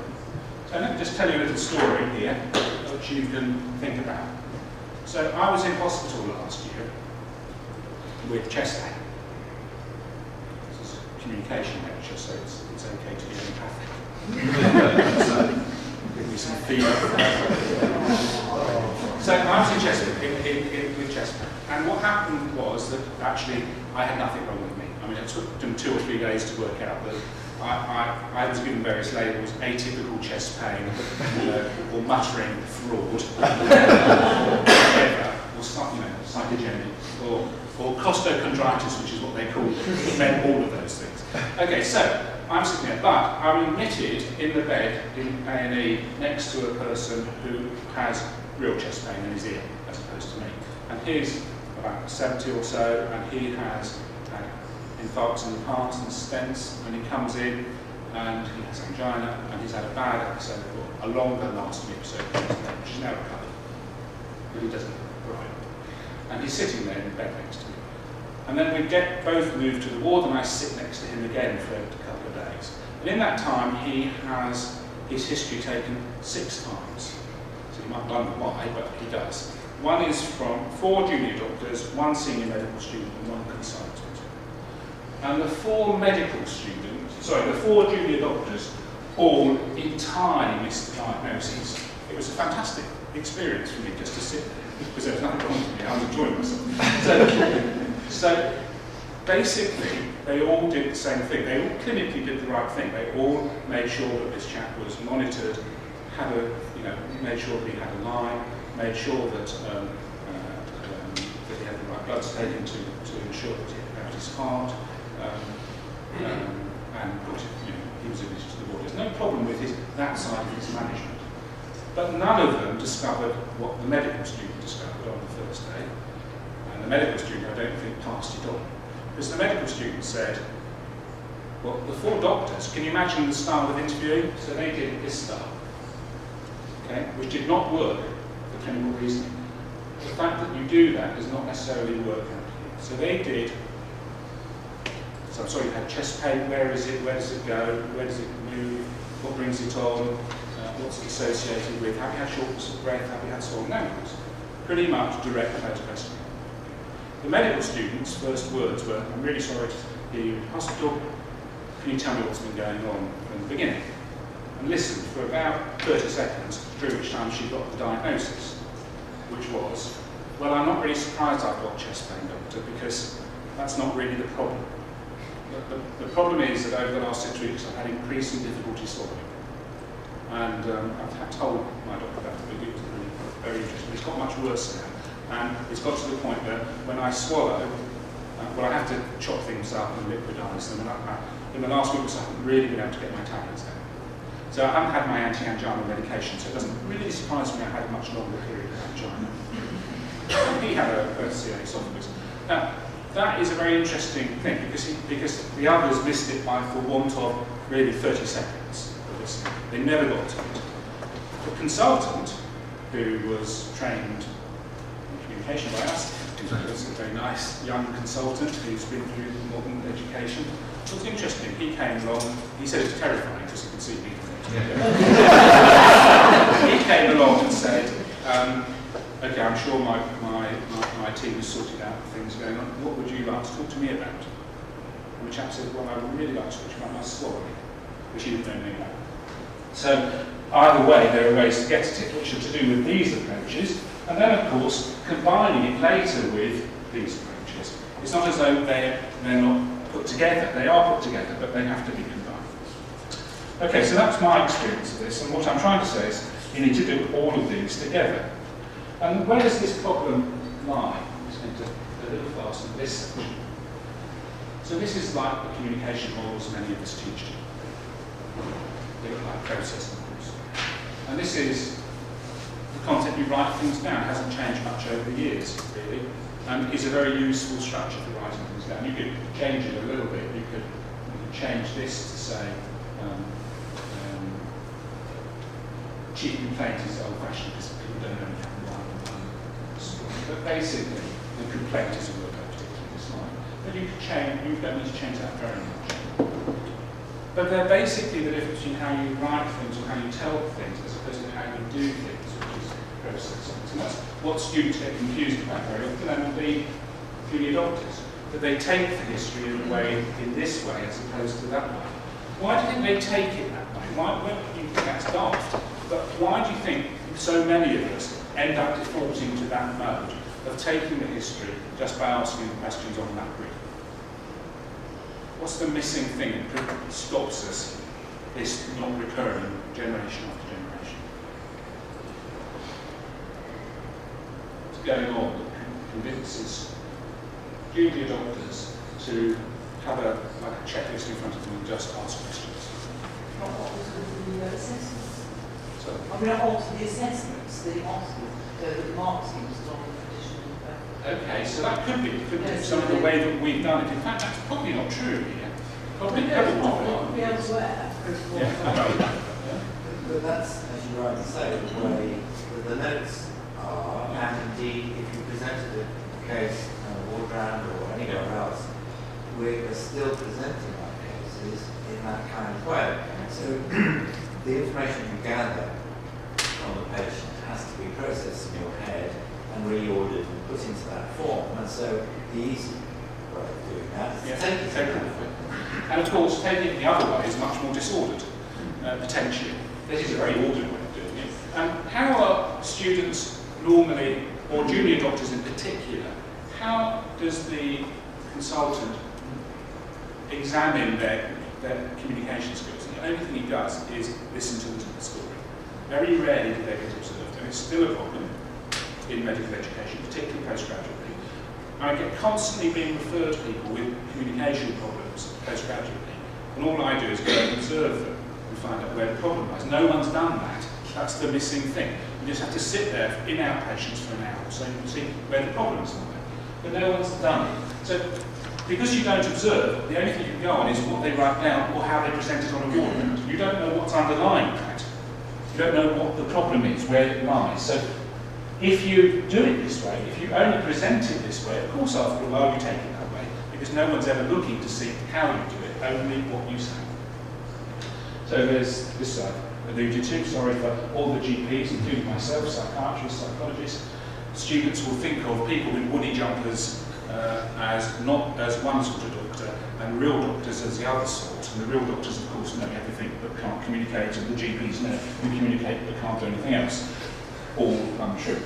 So let me just tell you a little story here, which you can think about. So I was in hospital last year with chest pain. This is a communication lecture, so it's okay to be empathic. So give me some feedback. So I was in chest pain, with chest pain. And what happened was that actually I had nothing wrong with me. I mean, it took them 2 or 3 days to work out that I was given various labels: atypical chest pain, or muttering fraud, or psychogenic, or costochondritis, which is what they call it. It meant all of those things. Okay, so I'm sitting there, but I'm admitted in the bed in A&E next to a person who has real chest pain in his ear, as opposed to me. And he's about 70 or so, and he has had infarcts in the past and stents, and he comes in and he has angina, and he's had a bad episode, or a longer lasting episode, which is now recovered, but he doesn't cry. And he's sitting there in bed next to me. And then we get both moved to the ward, and I sit next to him again for a couple of days. And in that time, he has his history taken 6 times. So you might wonder why, but he does. One is from 4 junior doctors, 1 senior medical student, and 1 consultant. And the 4 junior doctors all entirely missed the diagnosis. It was a fantastic experience for me just to sit there, because there was nothing wrong with me, I was enjoying myself. So basically, they all did the same thing. They all clinically did the right thing. They all made sure that this chap was monitored, made sure that he had a line, made sure that he had the right bloods taken to ensure that he had his heart, and he was admitted to the ward. There's no problem with that side of his management. But none of them discovered what the medical student discovered on the first day. And the medical student, I don't think, passed it on. Because the medical student said, well, the 4 doctors, can you imagine the style of interviewing? So they did this style, okay, which did not work for clinical reasoning. The fact that you do that does not necessarily work out here. So they did, so I'm sorry, you had chest pain, where is it, where does it go, where does it move, what brings it on, what's it associated with, have you had shortness of breath, have you had swollen ankles? Pretty much direct motor questioning. The medical students' first words were, I'm really sorry to hear you in hospital, can you tell me what's been going on from the beginning? And listened for about 30 seconds, through which time she got the diagnosis, which was, well, I'm not really surprised I've got chest pain, doctor, because that's not really the problem. The problem is that over the last 6 weeks I've had increasing difficulty swallowing. And I've told my doctor about it, but it was really very interesting. It's got much worse now. And it's got to the point where when I swallow, I have to chop things up and liquidise them. And in the last week or so, I haven't really been able to get my tablets down. So I haven't had my anti-anginal medication, so it doesn't really surprise me I had a much longer period of angina. He had a CA esophagus. Now, that is a very interesting thing, because the others missed it for want of really 30 seconds. They never got to it. The consultant, who was trained in communication by us, was a very nice young consultant who's been through modern education. It was interesting. He came along, he said it's terrifying because he could see me. He came along and said, okay, I'm sure my team has sorted out things going on. What would you like to talk to me about? And the chap said, well, I would really like to talk to you about my swallowing, which he didn't know anything about. So either way, there are ways to get at it, which are to do with these approaches, and then, of course, combining it later with these approaches. It's not as though they're not put together. They are put together, but they have to be combined. Okay, so that's my experience of this, and what I'm trying to say is you need to do all of these together. And where does this problem lie? I'm just going to go a little faster in this section. So this is like the communication models many of us teach. They look like process models. And this is the content you write things down. It hasn't changed much over the years, really. And is a very useful structure for writing things down. You could change it a little bit. You could change this to say, chief complaint is old-fashioned because people don't only have one story. But basically, the complaint is a word I particularly dislike. But you could change, you don't need to change that very much. But they're basically the difference between how you write things or how you tell things as opposed to how you do things, which is process. And that's what students get confused about very often, and indeed junior doctors. That they take the history in a way, in this way, as opposed to that way. Why do you think they take it that way? Why do you think that's daft? But why do you think so many of us end up defaulting to that mode of taking the history just by asking the questions on that grid? What's the missing thing that stops us this not recurring generation after generation? What's going on that convinces junior doctors to have a checklist in front of them and just ask questions? Not alter the assessments. So, I mean, not alter the assessments, the marks used on the traditional. okay, so that could be some of the way that we've done it. In fact, that's probably not true here. Probably not. Be elsewhere. Yeah. But that's, as you rightly say, the way that the notes are, and indeed, if you presented a case Wardround or anywhere else, we're still presenting our cases in that kind of way. So the information you gather from the patient has to be processed in your head and reordered and put into that form. And so the easy way of doing that is to take it out of it. And of course, taking it the other way is much more disordered, potentially. This is a very ordered way of doing it. And how are students normally, or junior doctors in particular, how does the consultant examine their communication skills? And the only thing he does is listen to the story. Very rarely do they get observed, and it's still a problem in medical education, particularly postgraduately. I get constantly being referred to people with communication problems postgraduately, and all I do is go and observe them and find out where the problem lies. No one's done that. That's the missing thing. You just have to sit there in outpatients for an hour so you can see where the problems lie. But no one's done it. So, because you don't observe, the only thing you can go on is what they write down or how they present it on a ward round. You don't know what's underlying that. You don't know what the problem is, where it lies. So, if you do it this way, if you only present it this way, of course after a while you take it that way, because no one's ever looking to see how you do it, only what you say. So there's this side. Alluded to, sorry for all the GPs, including myself, psychiatrists, psychologists. Students will think of people with woolly jumpers as not as one sort of doctor, and real doctors as the other sort. And the real doctors, of course, know everything but can't communicate, and the GPs know who communicate but can't do anything else. All untrue.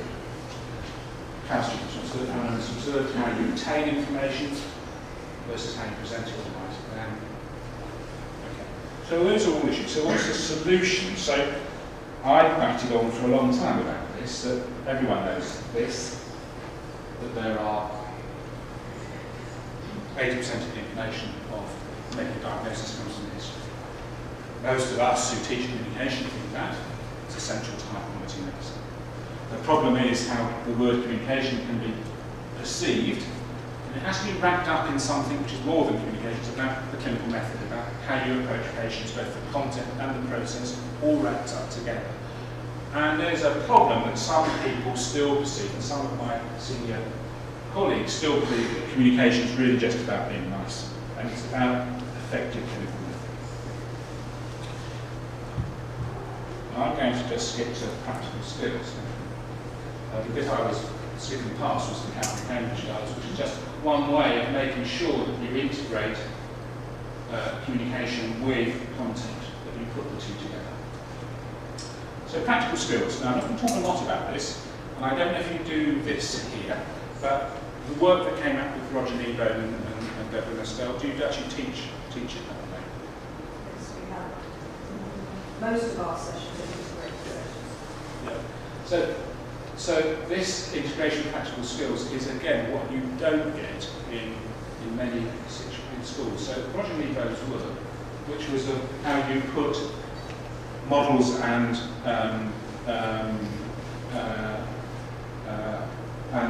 How students observe, how analysts observe, how you obtain information versus how you present it or write it down. Okay. So those are all issues. So what's the solution? So I've batted on for a long time about this, that everyone knows this, that there are 80% of the information of medical diagnosis comes from history. Most of us who teach communication think that it's essential to high quality medicine. The problem is how the word communication can be perceived, and it has to be wrapped up in something which is more than communication. It's about the clinical method, about how you approach patients, both the content and the process, all wrapped up together. And there's a problem that some people still perceive, and some of my senior colleagues still believe that communication is really just about being nice, and it's about effective clinical method. I'm going to just skip to practical skills. The bit I was skipping past was the County Cambridge Guides, which is just one way of making sure that you integrate communication with content, that you put the two together. So practical skills. Now I'm not going to talk a lot about this, and I don't know if you do this here, but the work that came out with Roger Nebo and Deborah Estelle, do you actually teach it that way? Yes, we have. Most of our sessions are integrated sessions. Yeah. So this integration of practical skills is again what you don't get in in many in schools. So Roger Nevo's work, which was how you put models and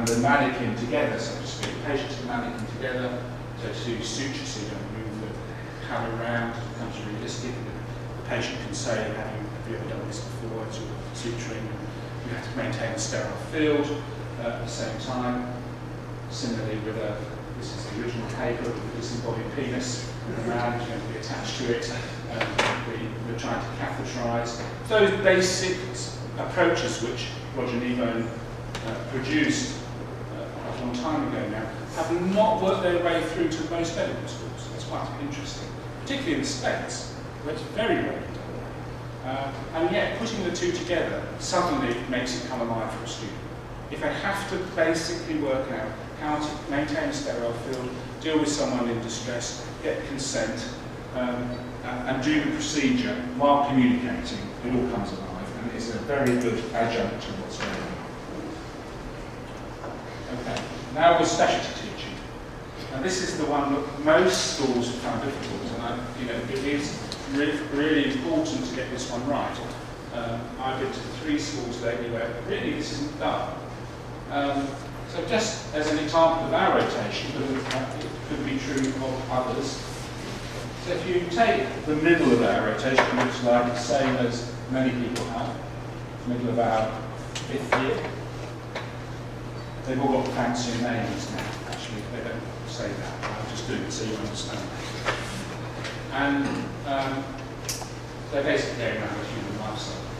the mannequin together, so to speak, patient and mannequin together, so to suture so you don't move the colour around, it becomes realistic. The patient can say, have you ever done this before, as you're suturing? You have to maintain a sterile field at the same time. Similarly with this is the original paper with the disembodied penis, with a man who's going to be attached to it. We're trying to catheterise. Those basic approaches which Roger Nevo produced quite a long time ago now have not worked their way through to most medical schools. That's quite interesting, particularly in the States, where it's very rarely done. And yet, putting the two together suddenly makes it come alive for a student. If they have to basically work out how to maintain a sterile field, deal with someone in distress, get consent, and do the procedure while communicating, it all comes alive and is a very good adjunct to what's going on. Okay, now with specialty teaching. And this is the one that most schools have found difficult, and it is really important to get this one right. I've been to 3 schools lately where really this isn't done. So just as an example of our rotation, but it could be true of others. So if you take the middle of our rotation, which is like the same as many people have, the middle of our 5th year, they've all got fancier names now. Actually, they don't say that, but I'm just doing it so you understand. And they're basically going around the human life cycle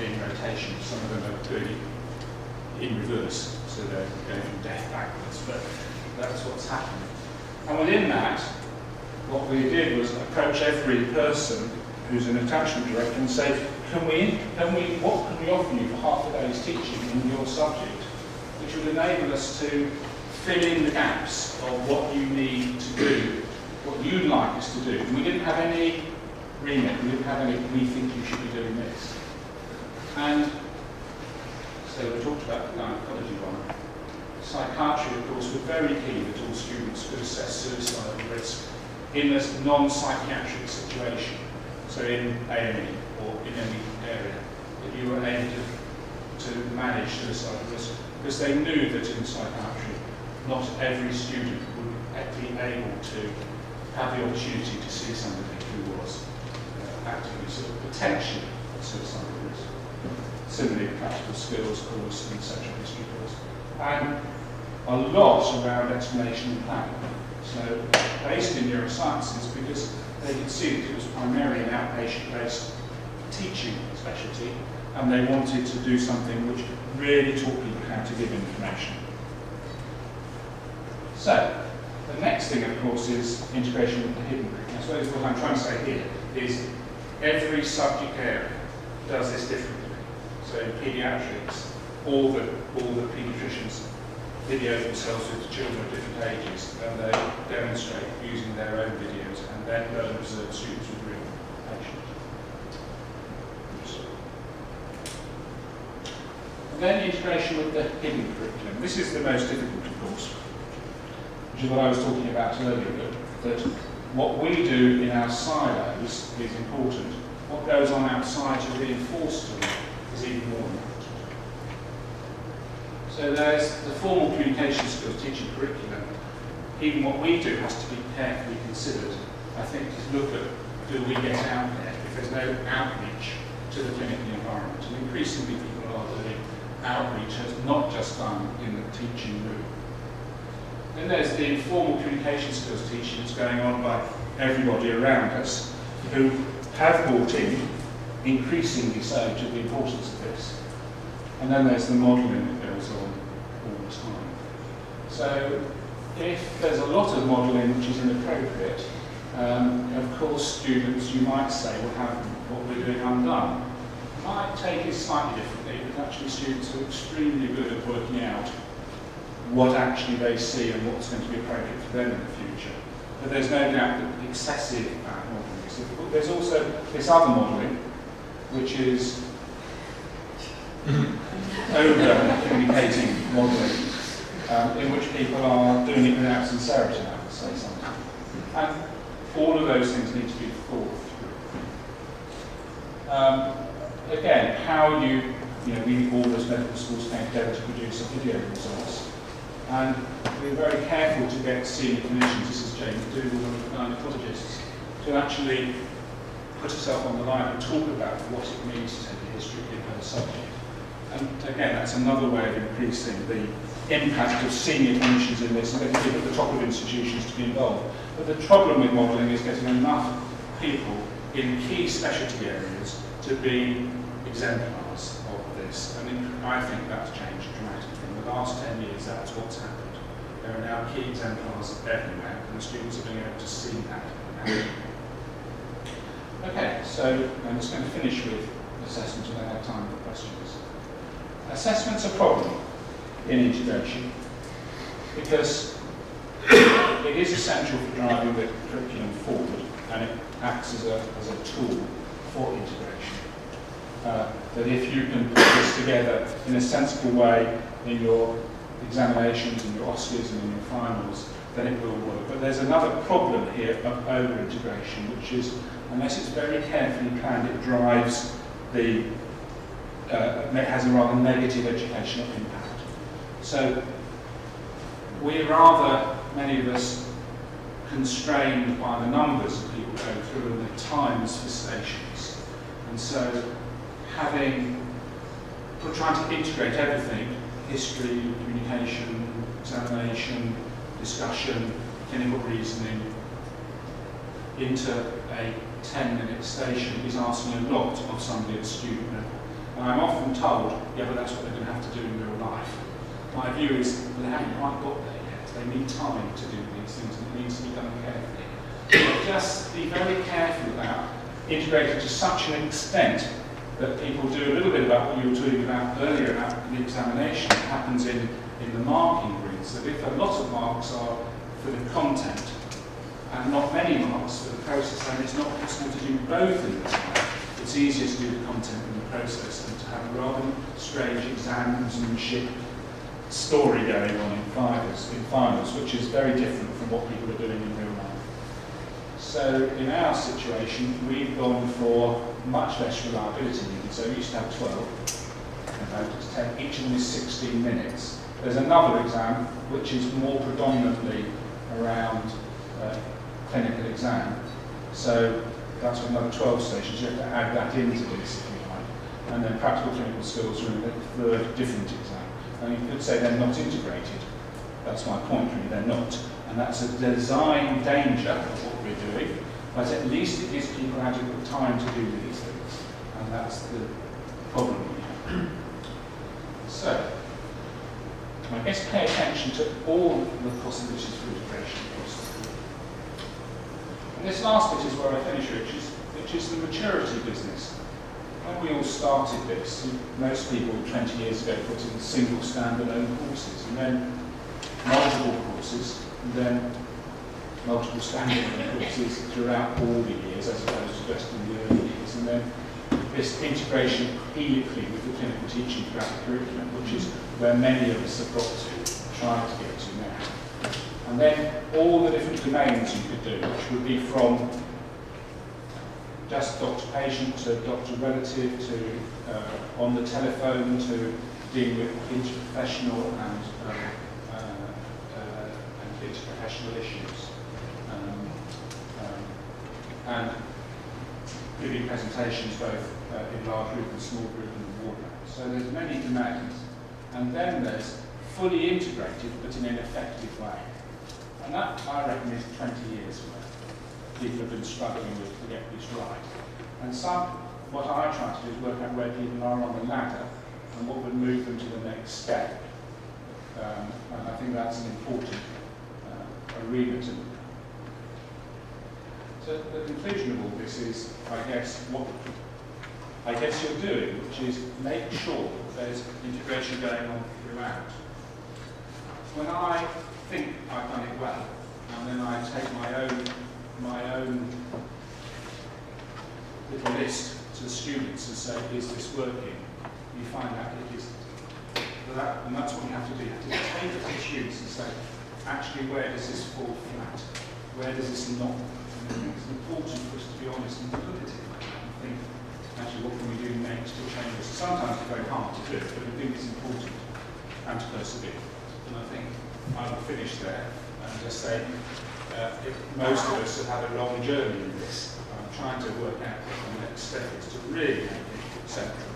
in rotation. Some of them are doing it in reverse, so they're going from death backwards, but that's what's happening. And within that, what we did was approach every person who's an attachment director and say, what can we offer you for half a day's teaching in your subject, which would enable us to fill in the gaps of what you need to do, what you'd like us to do. And we didn't have any remit, we didn't have any, we think you should be doing this. And so we talked about the gynecology one. Psychiatry, of course, we're very keen that all students could assess suicidal risk in a non-psychiatric situation, so in A&E or in any area, that you were able to manage suicidal risk, because they knew that in psychiatry, not every student would be able to have the opportunity to see somebody who was actively sort of potentially at suicidal risk. Similarly, practical skills course and social history course. And a lot around explanation and planning. So based in neurosciences, because they could see that it was primarily an outpatient-based teaching specialty, and they wanted to do something which really taught people how to give information. So, the next thing, of course, is integration with the hidden curriculum. I suppose what I'm trying to say here is every subject area does this differently. So in paediatrics, all the paediatricians video themselves with children of different ages, and they demonstrate using their own videos, and then go and observe students with real patients. And then integration with the hidden curriculum. This is the most difficult, of course, which is what I was talking about earlier, that what we do in our silos is important. What goes on outside to reinforce them is even more important. So there's the formal communication skills teaching curriculum. Even what we do has to be carefully considered. I think to look at, do we get out there if there's no outreach to the clinical environment? And increasingly people are doing outreach, as not just done in the teaching room. Then there's the informal communication skills teaching that's going on by everybody around us who have brought in, increasingly so, to the importance of this. And then there's the modelling that goes on all the time. So if there's a lot of modelling which is inappropriate, of course students, you might say, will have what we're doing undone. Might take it slightly differently, but actually students are extremely good at working out what actually they see and what's going to be appropriate for them in the future. But there's no doubt that excessive modelling is difficult. There's also this other modelling, which is over-communicating modelling, in which people are doing it without sincerity now. to say something. And all of those things need to be thought through. Again, how we all as medical schools came together to produce a video resource. And we were very careful to get senior clinicians, this is James Dougal, one of the gynecologists, to actually put herself on the line and talk about what it means to take a history in her subject. And again, that's another way of increasing the impact of senior clinicians in this and getting people at the top of institutions to be involved. But the problem with modelling is getting enough people in key specialty areas to be exemplars of this. And I think that's changed dramatically. In the last 10 years, that's what's happened. There are now key exemplars everywhere, and the students are being able to see that. Okay, so I'm just going to finish with assessment and then have time for questions. Assessment's a problem in integration because it is essential for driving the curriculum forward, and it acts as a tool for integration. That if you can put this together in a sensible way in your examinations, in your OSCEs and in your finals, then it will work. But there's another problem here of over-integration, which is, unless it's very carefully planned, it drives it has a rather negative educational impact. So we're rather, many of us, constrained by the numbers of people going through and the times for stations. And so trying to integrate everything, history, communication, examination, discussion, clinical reasoning, into a 10-minute station is asking a lot of somebody at student level. And I'm often told, yeah, but that's what they're going to have to do in real life. My view is that they haven't quite got there yet. They need time to do these things, and it needs to be done carefully. But just be very careful about integrating to such an extent that people do a little bit about what you were talking about earlier about the examination that happens in the marking grids. That if a lot of marks are for the content and not many marks for the process, then it's not possible to do both in this way. It's easier to do the content than the process, and to have a rather strange examsmanship story going on in finals, which is very different from what people are doing in real life. So in our situation, we've gone for much less reliability needed. So we used to have 12, and 10. Each of them is 16 minutes. There's another exam which is more predominantly around clinical exam. So that's another 12 stations. You have to add that into this, if you like. And then practical clinical skills are in the third different exam. And you could say they're not integrated. That's my point, really. They're not. And that's a design danger of what we're doing. But at least it gives people adequate time to do these things. And that's the problem we have. So, I guess pay attention to all the possibilities for integration across the group. And this last bit is where I finish, which is the maturity business. When we all started this, most people 20 years ago put in single standalone courses, and then multiple courses, and then multiple standalone courses throughout all the years, as opposed to just in the early years, and then this integration helically with the clinical teaching throughout the curriculum, which is where many of us have got to, trying to get to now. And then all the different domains you could do, which would be from just doctor-patient to doctor-relative to on the telephone to dealing with interprofessional and interprofessional issues. And giving presentations both in large group and small group and ward levels. So there's many domains. And then there's fully integrated but in an effective way. And that, I reckon, is 20 years where people have been struggling with to get this right. And what I try to do is work out where people are on the ladder and what would move them to the next step. And I think that's an important arena to look at. So the conclusion of all this is, I guess, what you're doing, which is make sure that there's integration going on throughout. When I think I've done it well, and then I take my own little list to the students and say, is this working? You find out it isn't. And that's what you have to do. You have to take it to the students and say, actually where does this fall flat? Where does this not? I think it's important for us to be honest and look at it and think, actually, what can we do next to change this? Sometimes it's very hard to do, but I think it's important and to persevere. And I think I will finish there and just say, most of us have had a long journey in this. I'm trying to work out what the next step is to really make it central,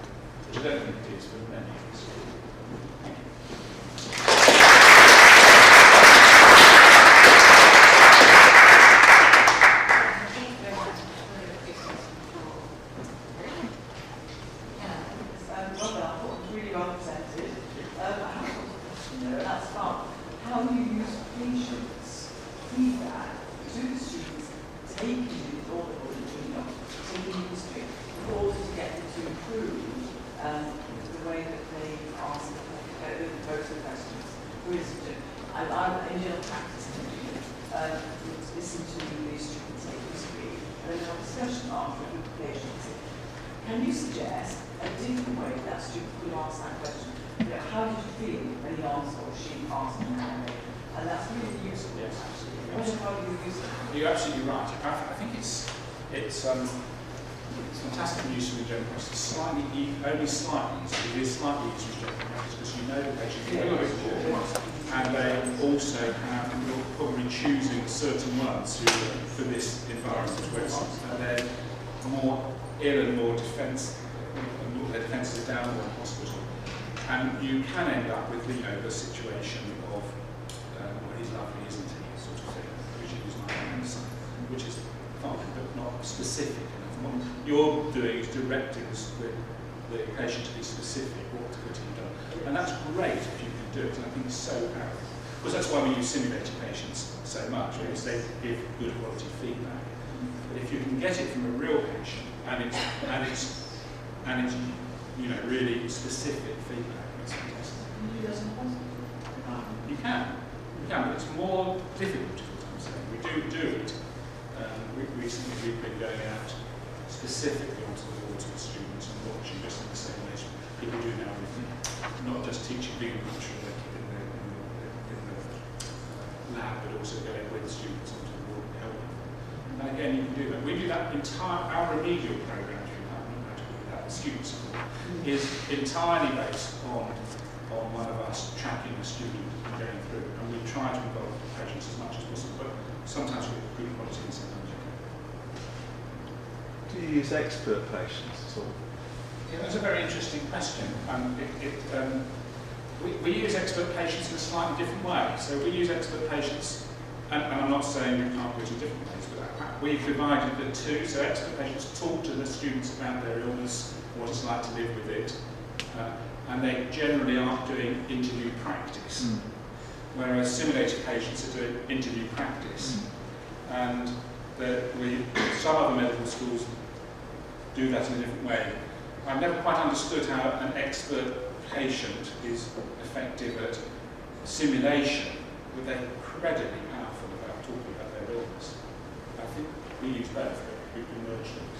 which I don't think it is for many of us. Thank you. Can you suggest a different way that student could ask that question? You know, how did you feel when he asked or she asked him? And that's really useful, Yes. actually. How do you use it? You're absolutely right. I think it's fantastic use of the general practice. Only slightly easier. It is slightly easier with general practice because you know the patient a little bit more, and they also have, you're probably choosing certain ones for this environment where they're more ill and more defensive, and their defences are down in hospital, and you can end up with the situation of well, he's lovely, isn't he, sort of thing, which is fine but not specific enough. What you're doing is directing the patient to be specific. What could he do? And that's great if you can do it, and I think it's so powerful. Because that's why we use simulated patients so much, because they give good quality feedback. But if you can get it from a real patient, and it's really specific feedback, that's fantastic. You can, but it's more difficult, is what I'm saying. We do it. Recently we've been going out specifically onto the wards with students and watching just in the same way as people do now with me. Not just teaching vegan culture in the lab, but also going with students onto the ward and helping them. And again, you can do that. We do that our remedial program, student support, is entirely based on one of us tracking a student and going through, and we try to involve patients as much as possible, but sometimes with good quality and sometimes you don't. Do you use expert patients at all? Yeah, that's a very interesting question. We use expert patients in a slightly different way. So we use expert patients, and I'm not saying we can't do it in different ways, but we've divided the two. So expert patients talk to the students about their illness, what it's like to live with it, and they generally aren't doing interview practice, whereas simulated patients are doing interview practice. And some other medical schools do that in a different way. I've never quite understood how an expert patient is effective at simulation, but they're incredibly powerful about talking about their illness. I think we use both, but we can merge things.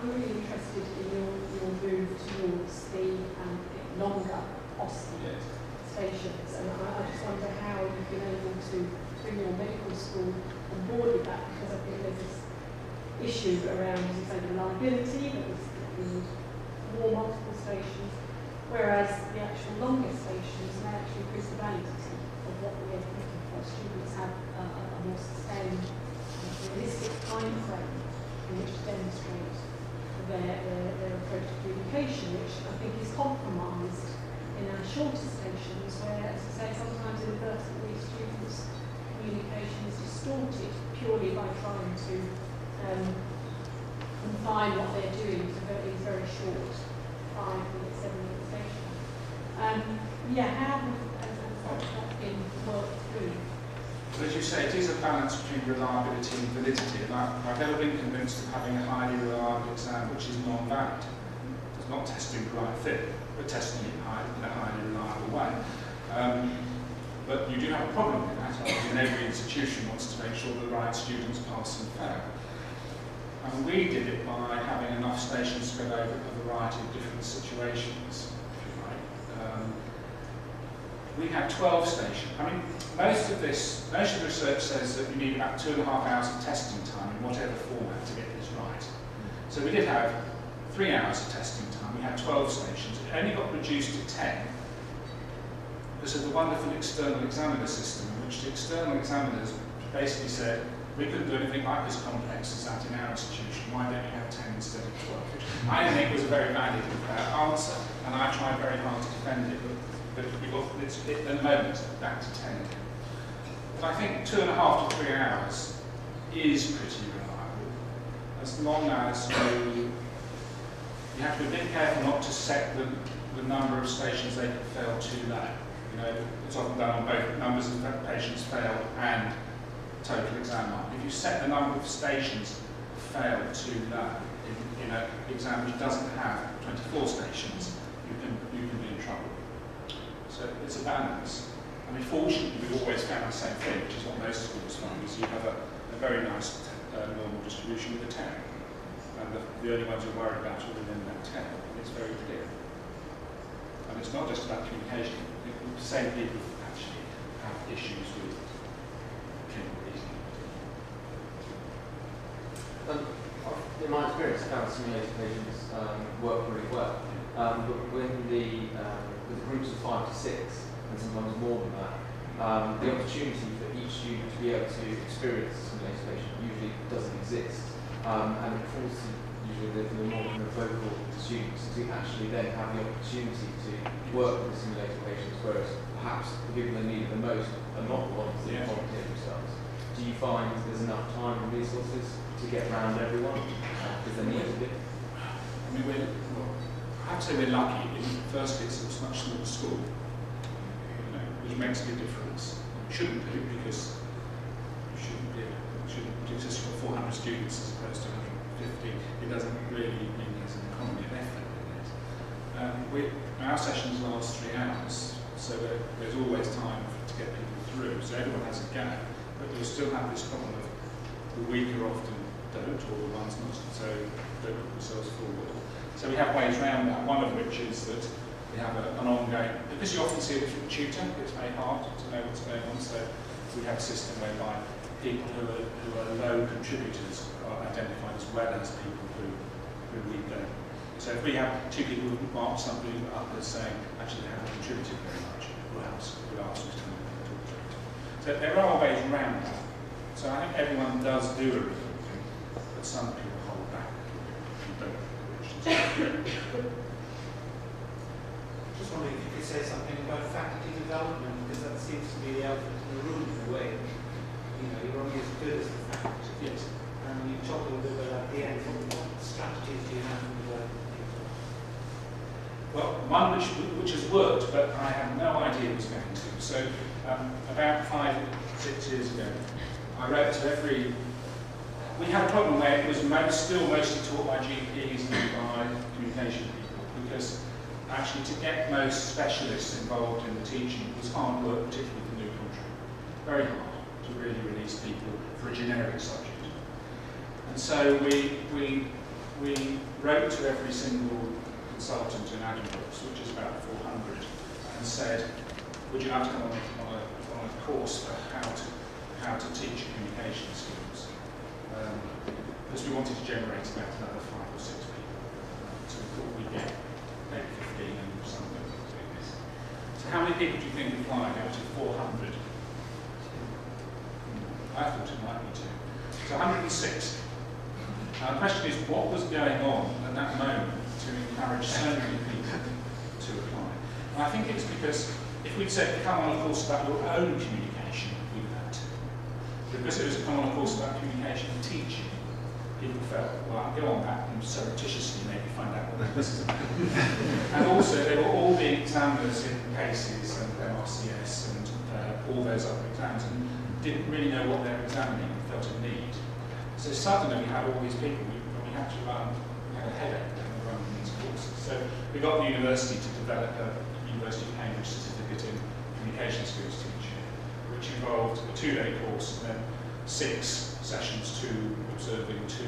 I'm really interested in your move towards the longer hostel stations, and I just wonder how you've been able to bring your medical school on board with that, because I think there's this issue around, as you say, reliability, that we need more multiple stations, whereas the actual longer stations may actually increase the validity of what we are looking for. Students have a more sustained, realistic time frame in which to demonstrate their approach to communication, which I think is compromised in our shorter stations, where, as I say, sometimes inadvertently students' communication is distorted purely by trying to confine what they're doing to these very short 5-minute, 7-minute stations. How has that been worked through? So as you say, it is a balance between reliability and validity, and I've never been convinced of having a highly reliable exam which is non-valid. It's not testing the right thing, but testing it in a highly reliable way. But you do have a problem with that, and every institution wants to make sure the right students pass and fail. And we did it by having enough stations spread over a variety of different situations, if you like. we had 12 stations. I mean, most of the research says that you need about 2.5 hours of testing time in whatever format to get this right. So we did have 3 hours of testing time. We had 12 stations. It only got reduced to 10 because of the wonderful external examiner system, in which the external examiners basically said, we couldn't do anything like as complex as that in our institution. Why don't you have 10 instead of 12? Which I think was a very valid answer, and I tried very hard to defend it. But it's at the moment back to 10 again. But I think 2.5 to 3 hours is pretty reliable, as long as you have to be a bit careful not to set the number of stations they could fail too low. You know, it's often done on both numbers of patients failed and total exam mark. If you set the number of stations failed too low in an exam which doesn't have 24 stations, you can be in trouble. So it's a balance. I mean, fortunately, we've always found the same thing, which is what most schools find, is you have a very nice normal distribution with a 10. And the only ones you're worried about are within that 10. It's very clear. And it's not just about communication. The same people actually have issues with clinical reasoning. In my experience, cloud simulated patients work really well. But when with the groups of 5 to 6, and sometimes more than that, the opportunity for each student to be able to experience a simulated patient usually doesn't exist. And it falls to usually the more kind of vocal students to actually then have the opportunity to work with the simulated patients, whereas perhaps the people that need it the most are not the ones that volunteer themselves. Do you find there's enough time and resources to get around everyone? Because there needs to be. I mean, I'd say we're lucky. Firstly, it's a much smaller school, you know, which makes a big difference. It shouldn't do, because it shouldn't exist for 400 students as opposed to 150. It doesn't really mean there's an economy of effort in it. Our sessions last 3 hours, so there's always time to get people through. So everyone has a gap, but you'll still have this problem of the weaker often don't, or the ones not so don't put themselves forward. So we have ways around that, one of which is that we have an ongoing, because you often see a different tutor, it's very hard to know what's going on, so we have a system whereby people who are low contributors are identified as well as people who we don't. So if we have 2 people who mark somebody up as saying, actually they haven't contributed very much, we'll ask us to talk to it. So there are ways around that. So I think everyone does do a review, but some people hold back and don't. Just wondering if you could say something about faculty development, because that seems to be the elephant in the room in a way. You know, you're only as good as the faculty. Yes. And you talk a little bit about at the end, what strategies do you have for developing people? Well, one which has worked, but I had no idea it was going to. So about 5 or 6 years ago, I wrote to every. We had a problem where it was still mostly taught by GPs and by communication people, because actually to get most specialists involved in the teaching was hard work, particularly with the new country. Very hard to really release people for a generic subject. And so we wrote to every single consultant in Addenbrooke, which is about 400, and said, would you like to come on a course for how to teach communication skills? Because we wanted to generate about another 5 or 6 people. So we thought we'd get maybe 15 and something doing this. So how many people do you think applied out of 400? I thought it might be 2. So 106. Now the question is, what was going on at that moment to encourage so many people to apply? And I think it's because if we'd said, come on a course about your own communication, we'd have to. Because it was come on a course about communication and teaching, people felt, well, I'll go on that and surreptitiously maybe find out what this is about. And also, they were all being examiners in cases and MRCS and all those other exams, and didn't really know what they were examining and felt a need. So suddenly we had all these people, we had to run, we had a headache when we were running these courses. So we got the university to develop a University of Cambridge certificate in communication skills teaching, which involved a 2-day course and then 6 sessions, 2 observing, 2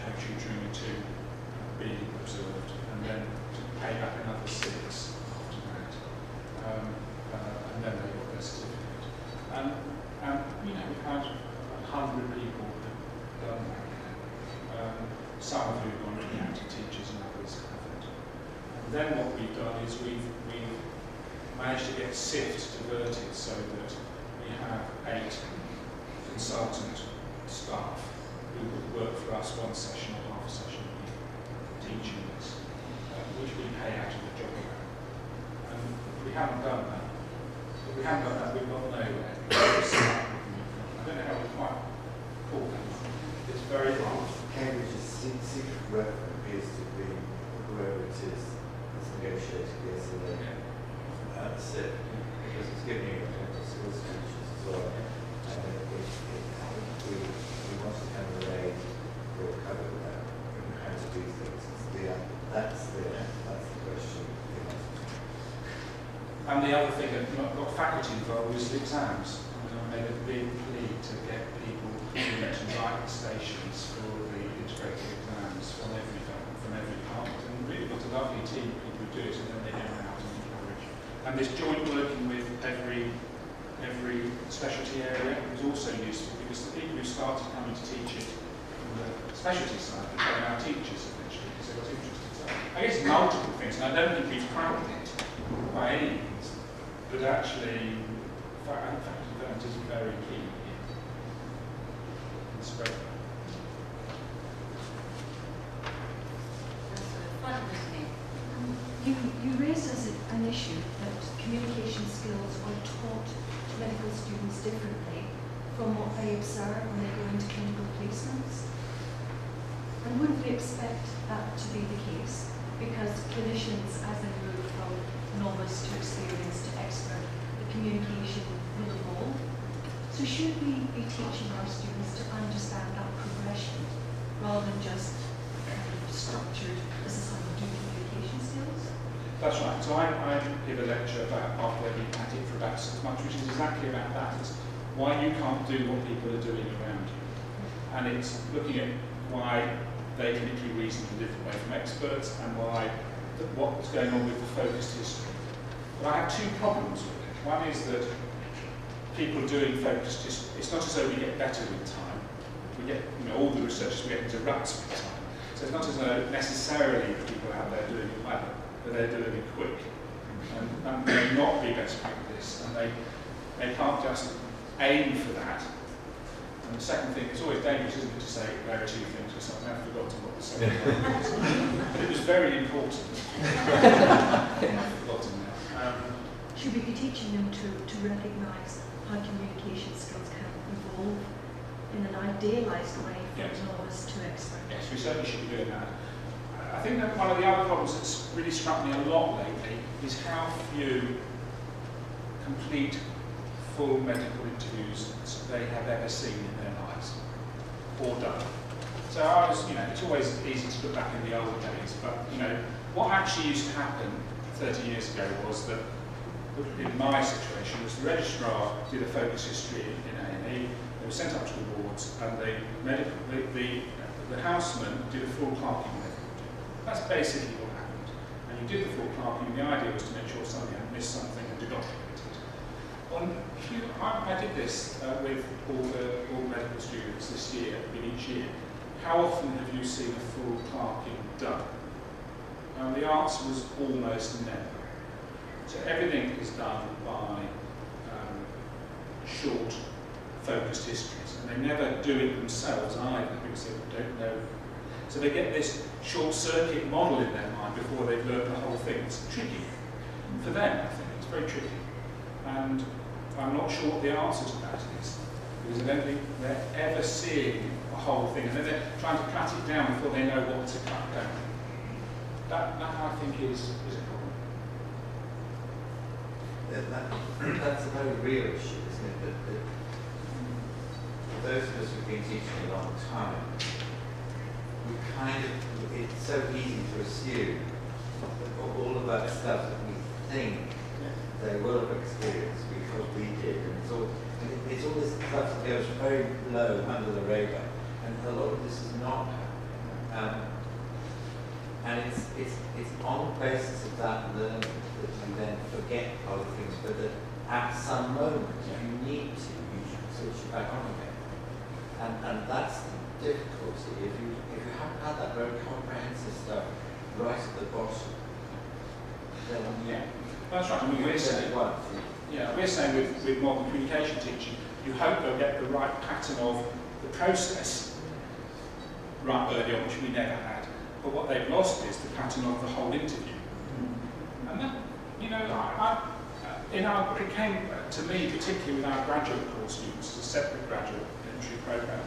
co-tutoring, and 2 being observed, and then to pay back another 6 after that. then what we've done is we've managed to get SIFT diverted so that we have 8 consultant staff who would work for us one session or half a session a week teaching this, which we pay out of the job allowance. And we haven't done that. If we haven't done that, we've got nowhere. I don't know how we quite call that. It's very hard. Cambridge's secret weapon appears to be whoever it is that's negotiating the SLA SIP, because it's giving you technical skills teachers as well. We want to kind of lay your cover with that, how to do things. That's the question. And the other thing that got faculty involved is the exams. I made a big plea to get people to write the stations for the integrated exams from every department. And really got a lovely team of people who do it, and then they go out and encourage. And this joint working with every specialty area was also useful, because the people who started coming to teach it from the specialty side became our teachers eventually, because they got interested. So I guess multiple things, and I don't think we've cracked it by any means, but actually faculty development is very key here. It's great. You raised as an issue that communication skills are taught to medical students differently from what they observe when they go into clinical placements. And wouldn't we expect that to be the case? Because clinicians, as they move from novice to experienced to expert, the communication will evolve. So should we be teaching our students to understand that progression rather than just structured, this is how you do communication skills? That's right. So I give a lecture about pathway at it for about 6 months, which is exactly about that. It's why you can't do what people are doing around you. And it's looking at why they clinically reason in a different way from experts, and what's going on with the focused history. But I have 2 problems with it. One is that people doing focused history, it's not as though we get better with time. We get, all the researchers, we get into ruts with time. So it's not as though necessarily the people out there doing it well, but they're doing it quick. And they may not be best practice, and they can't just aim for that. And the second thing, it's always dangerous, isn't it, to say there are 2 things or something. I've forgotten what the second thing was. But it was very important. I've forgotten now. Should we be teaching them to recognise how communication skills can evolve in an idealised way from novice to expert? Yes, we certainly should be doing that. I think that one of the other problems that's really struck me a lot lately is how few complete full medical interviews they have ever seen in their lives or done. So I was, it's always easy to look back in the old days, but what actually used to happen 30 years ago was that, in my situation, was the registrar did a focus history in A&E, they were sent up to the wards, and the houseman did a full clerking medical review. That's basically what happened. And you did the full clerking, and the idea was to make sure somebody had missed something and to document it. I did this with all medical students this year, in each year. How often have you seen a full clerking done? And the answer was almost never. So everything is done by short, focused histories, and they never do it themselves either because they don't know. So they get this short-circuit model in their mind before they've learned the whole thing. It's tricky for them. I think it's very tricky, and I'm not sure what the answer to that is, because I don't think they're ever seeing the whole thing, and then they're trying to cut it down before they know what to cut down. That I think is a problem. That's a very real issue, isn't it? That those of us who've been teaching a long time, it's so easy to assume that all of that stuff that we think they will have experienced because we did, and it's all this stuff that goes very low under the radar, and a lot of this is not happening. And it's on the basis of that learning that you then forget other things, but that at some moment you need to, you should switch it back on again. And that's the difficulty. If you haven't had that very comprehensive stuff right at the bottom, Yeah, that's right. I mean, we're saying, we're saying with modern communication teaching, you hope they'll get the right pattern of the process right early on, which we never had. But what they've lost is the pattern of the whole interview. And that, you know, it came to me, particularly with our graduate course students, a separate graduate entry program,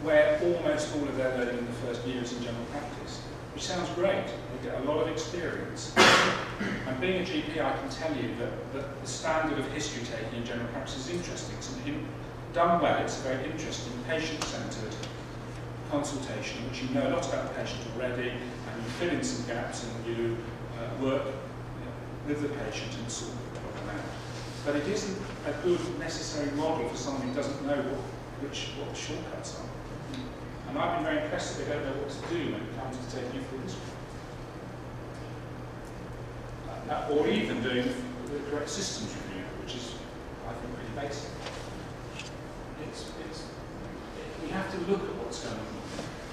where almost all of their learning in the first year is in general practice, which sounds great. They get a lot of experience. And being a GP, I can tell you that the standard of history taking in general practice is interesting. So done well, it's a very interesting, patient-centred consultation, in which you know a lot about the patient already, and you fill in some gaps and you work with the patient and sort the problem out. But it isn't a good, necessary model for someone who doesn't know what the shortcuts are. And I've been very impressed that they don't know what to do when it comes to taking you through this. Or even doing the correct systems review, which is, I think, pretty basic. We have to look at what's going on.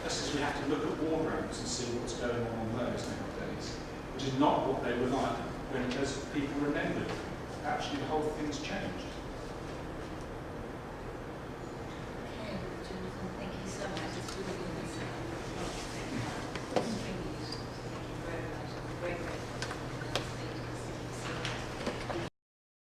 Just as we have to look at wardrobes and see what's going on those nowadays, which is not what they were like when people remembered. Actually, the whole thing's changed.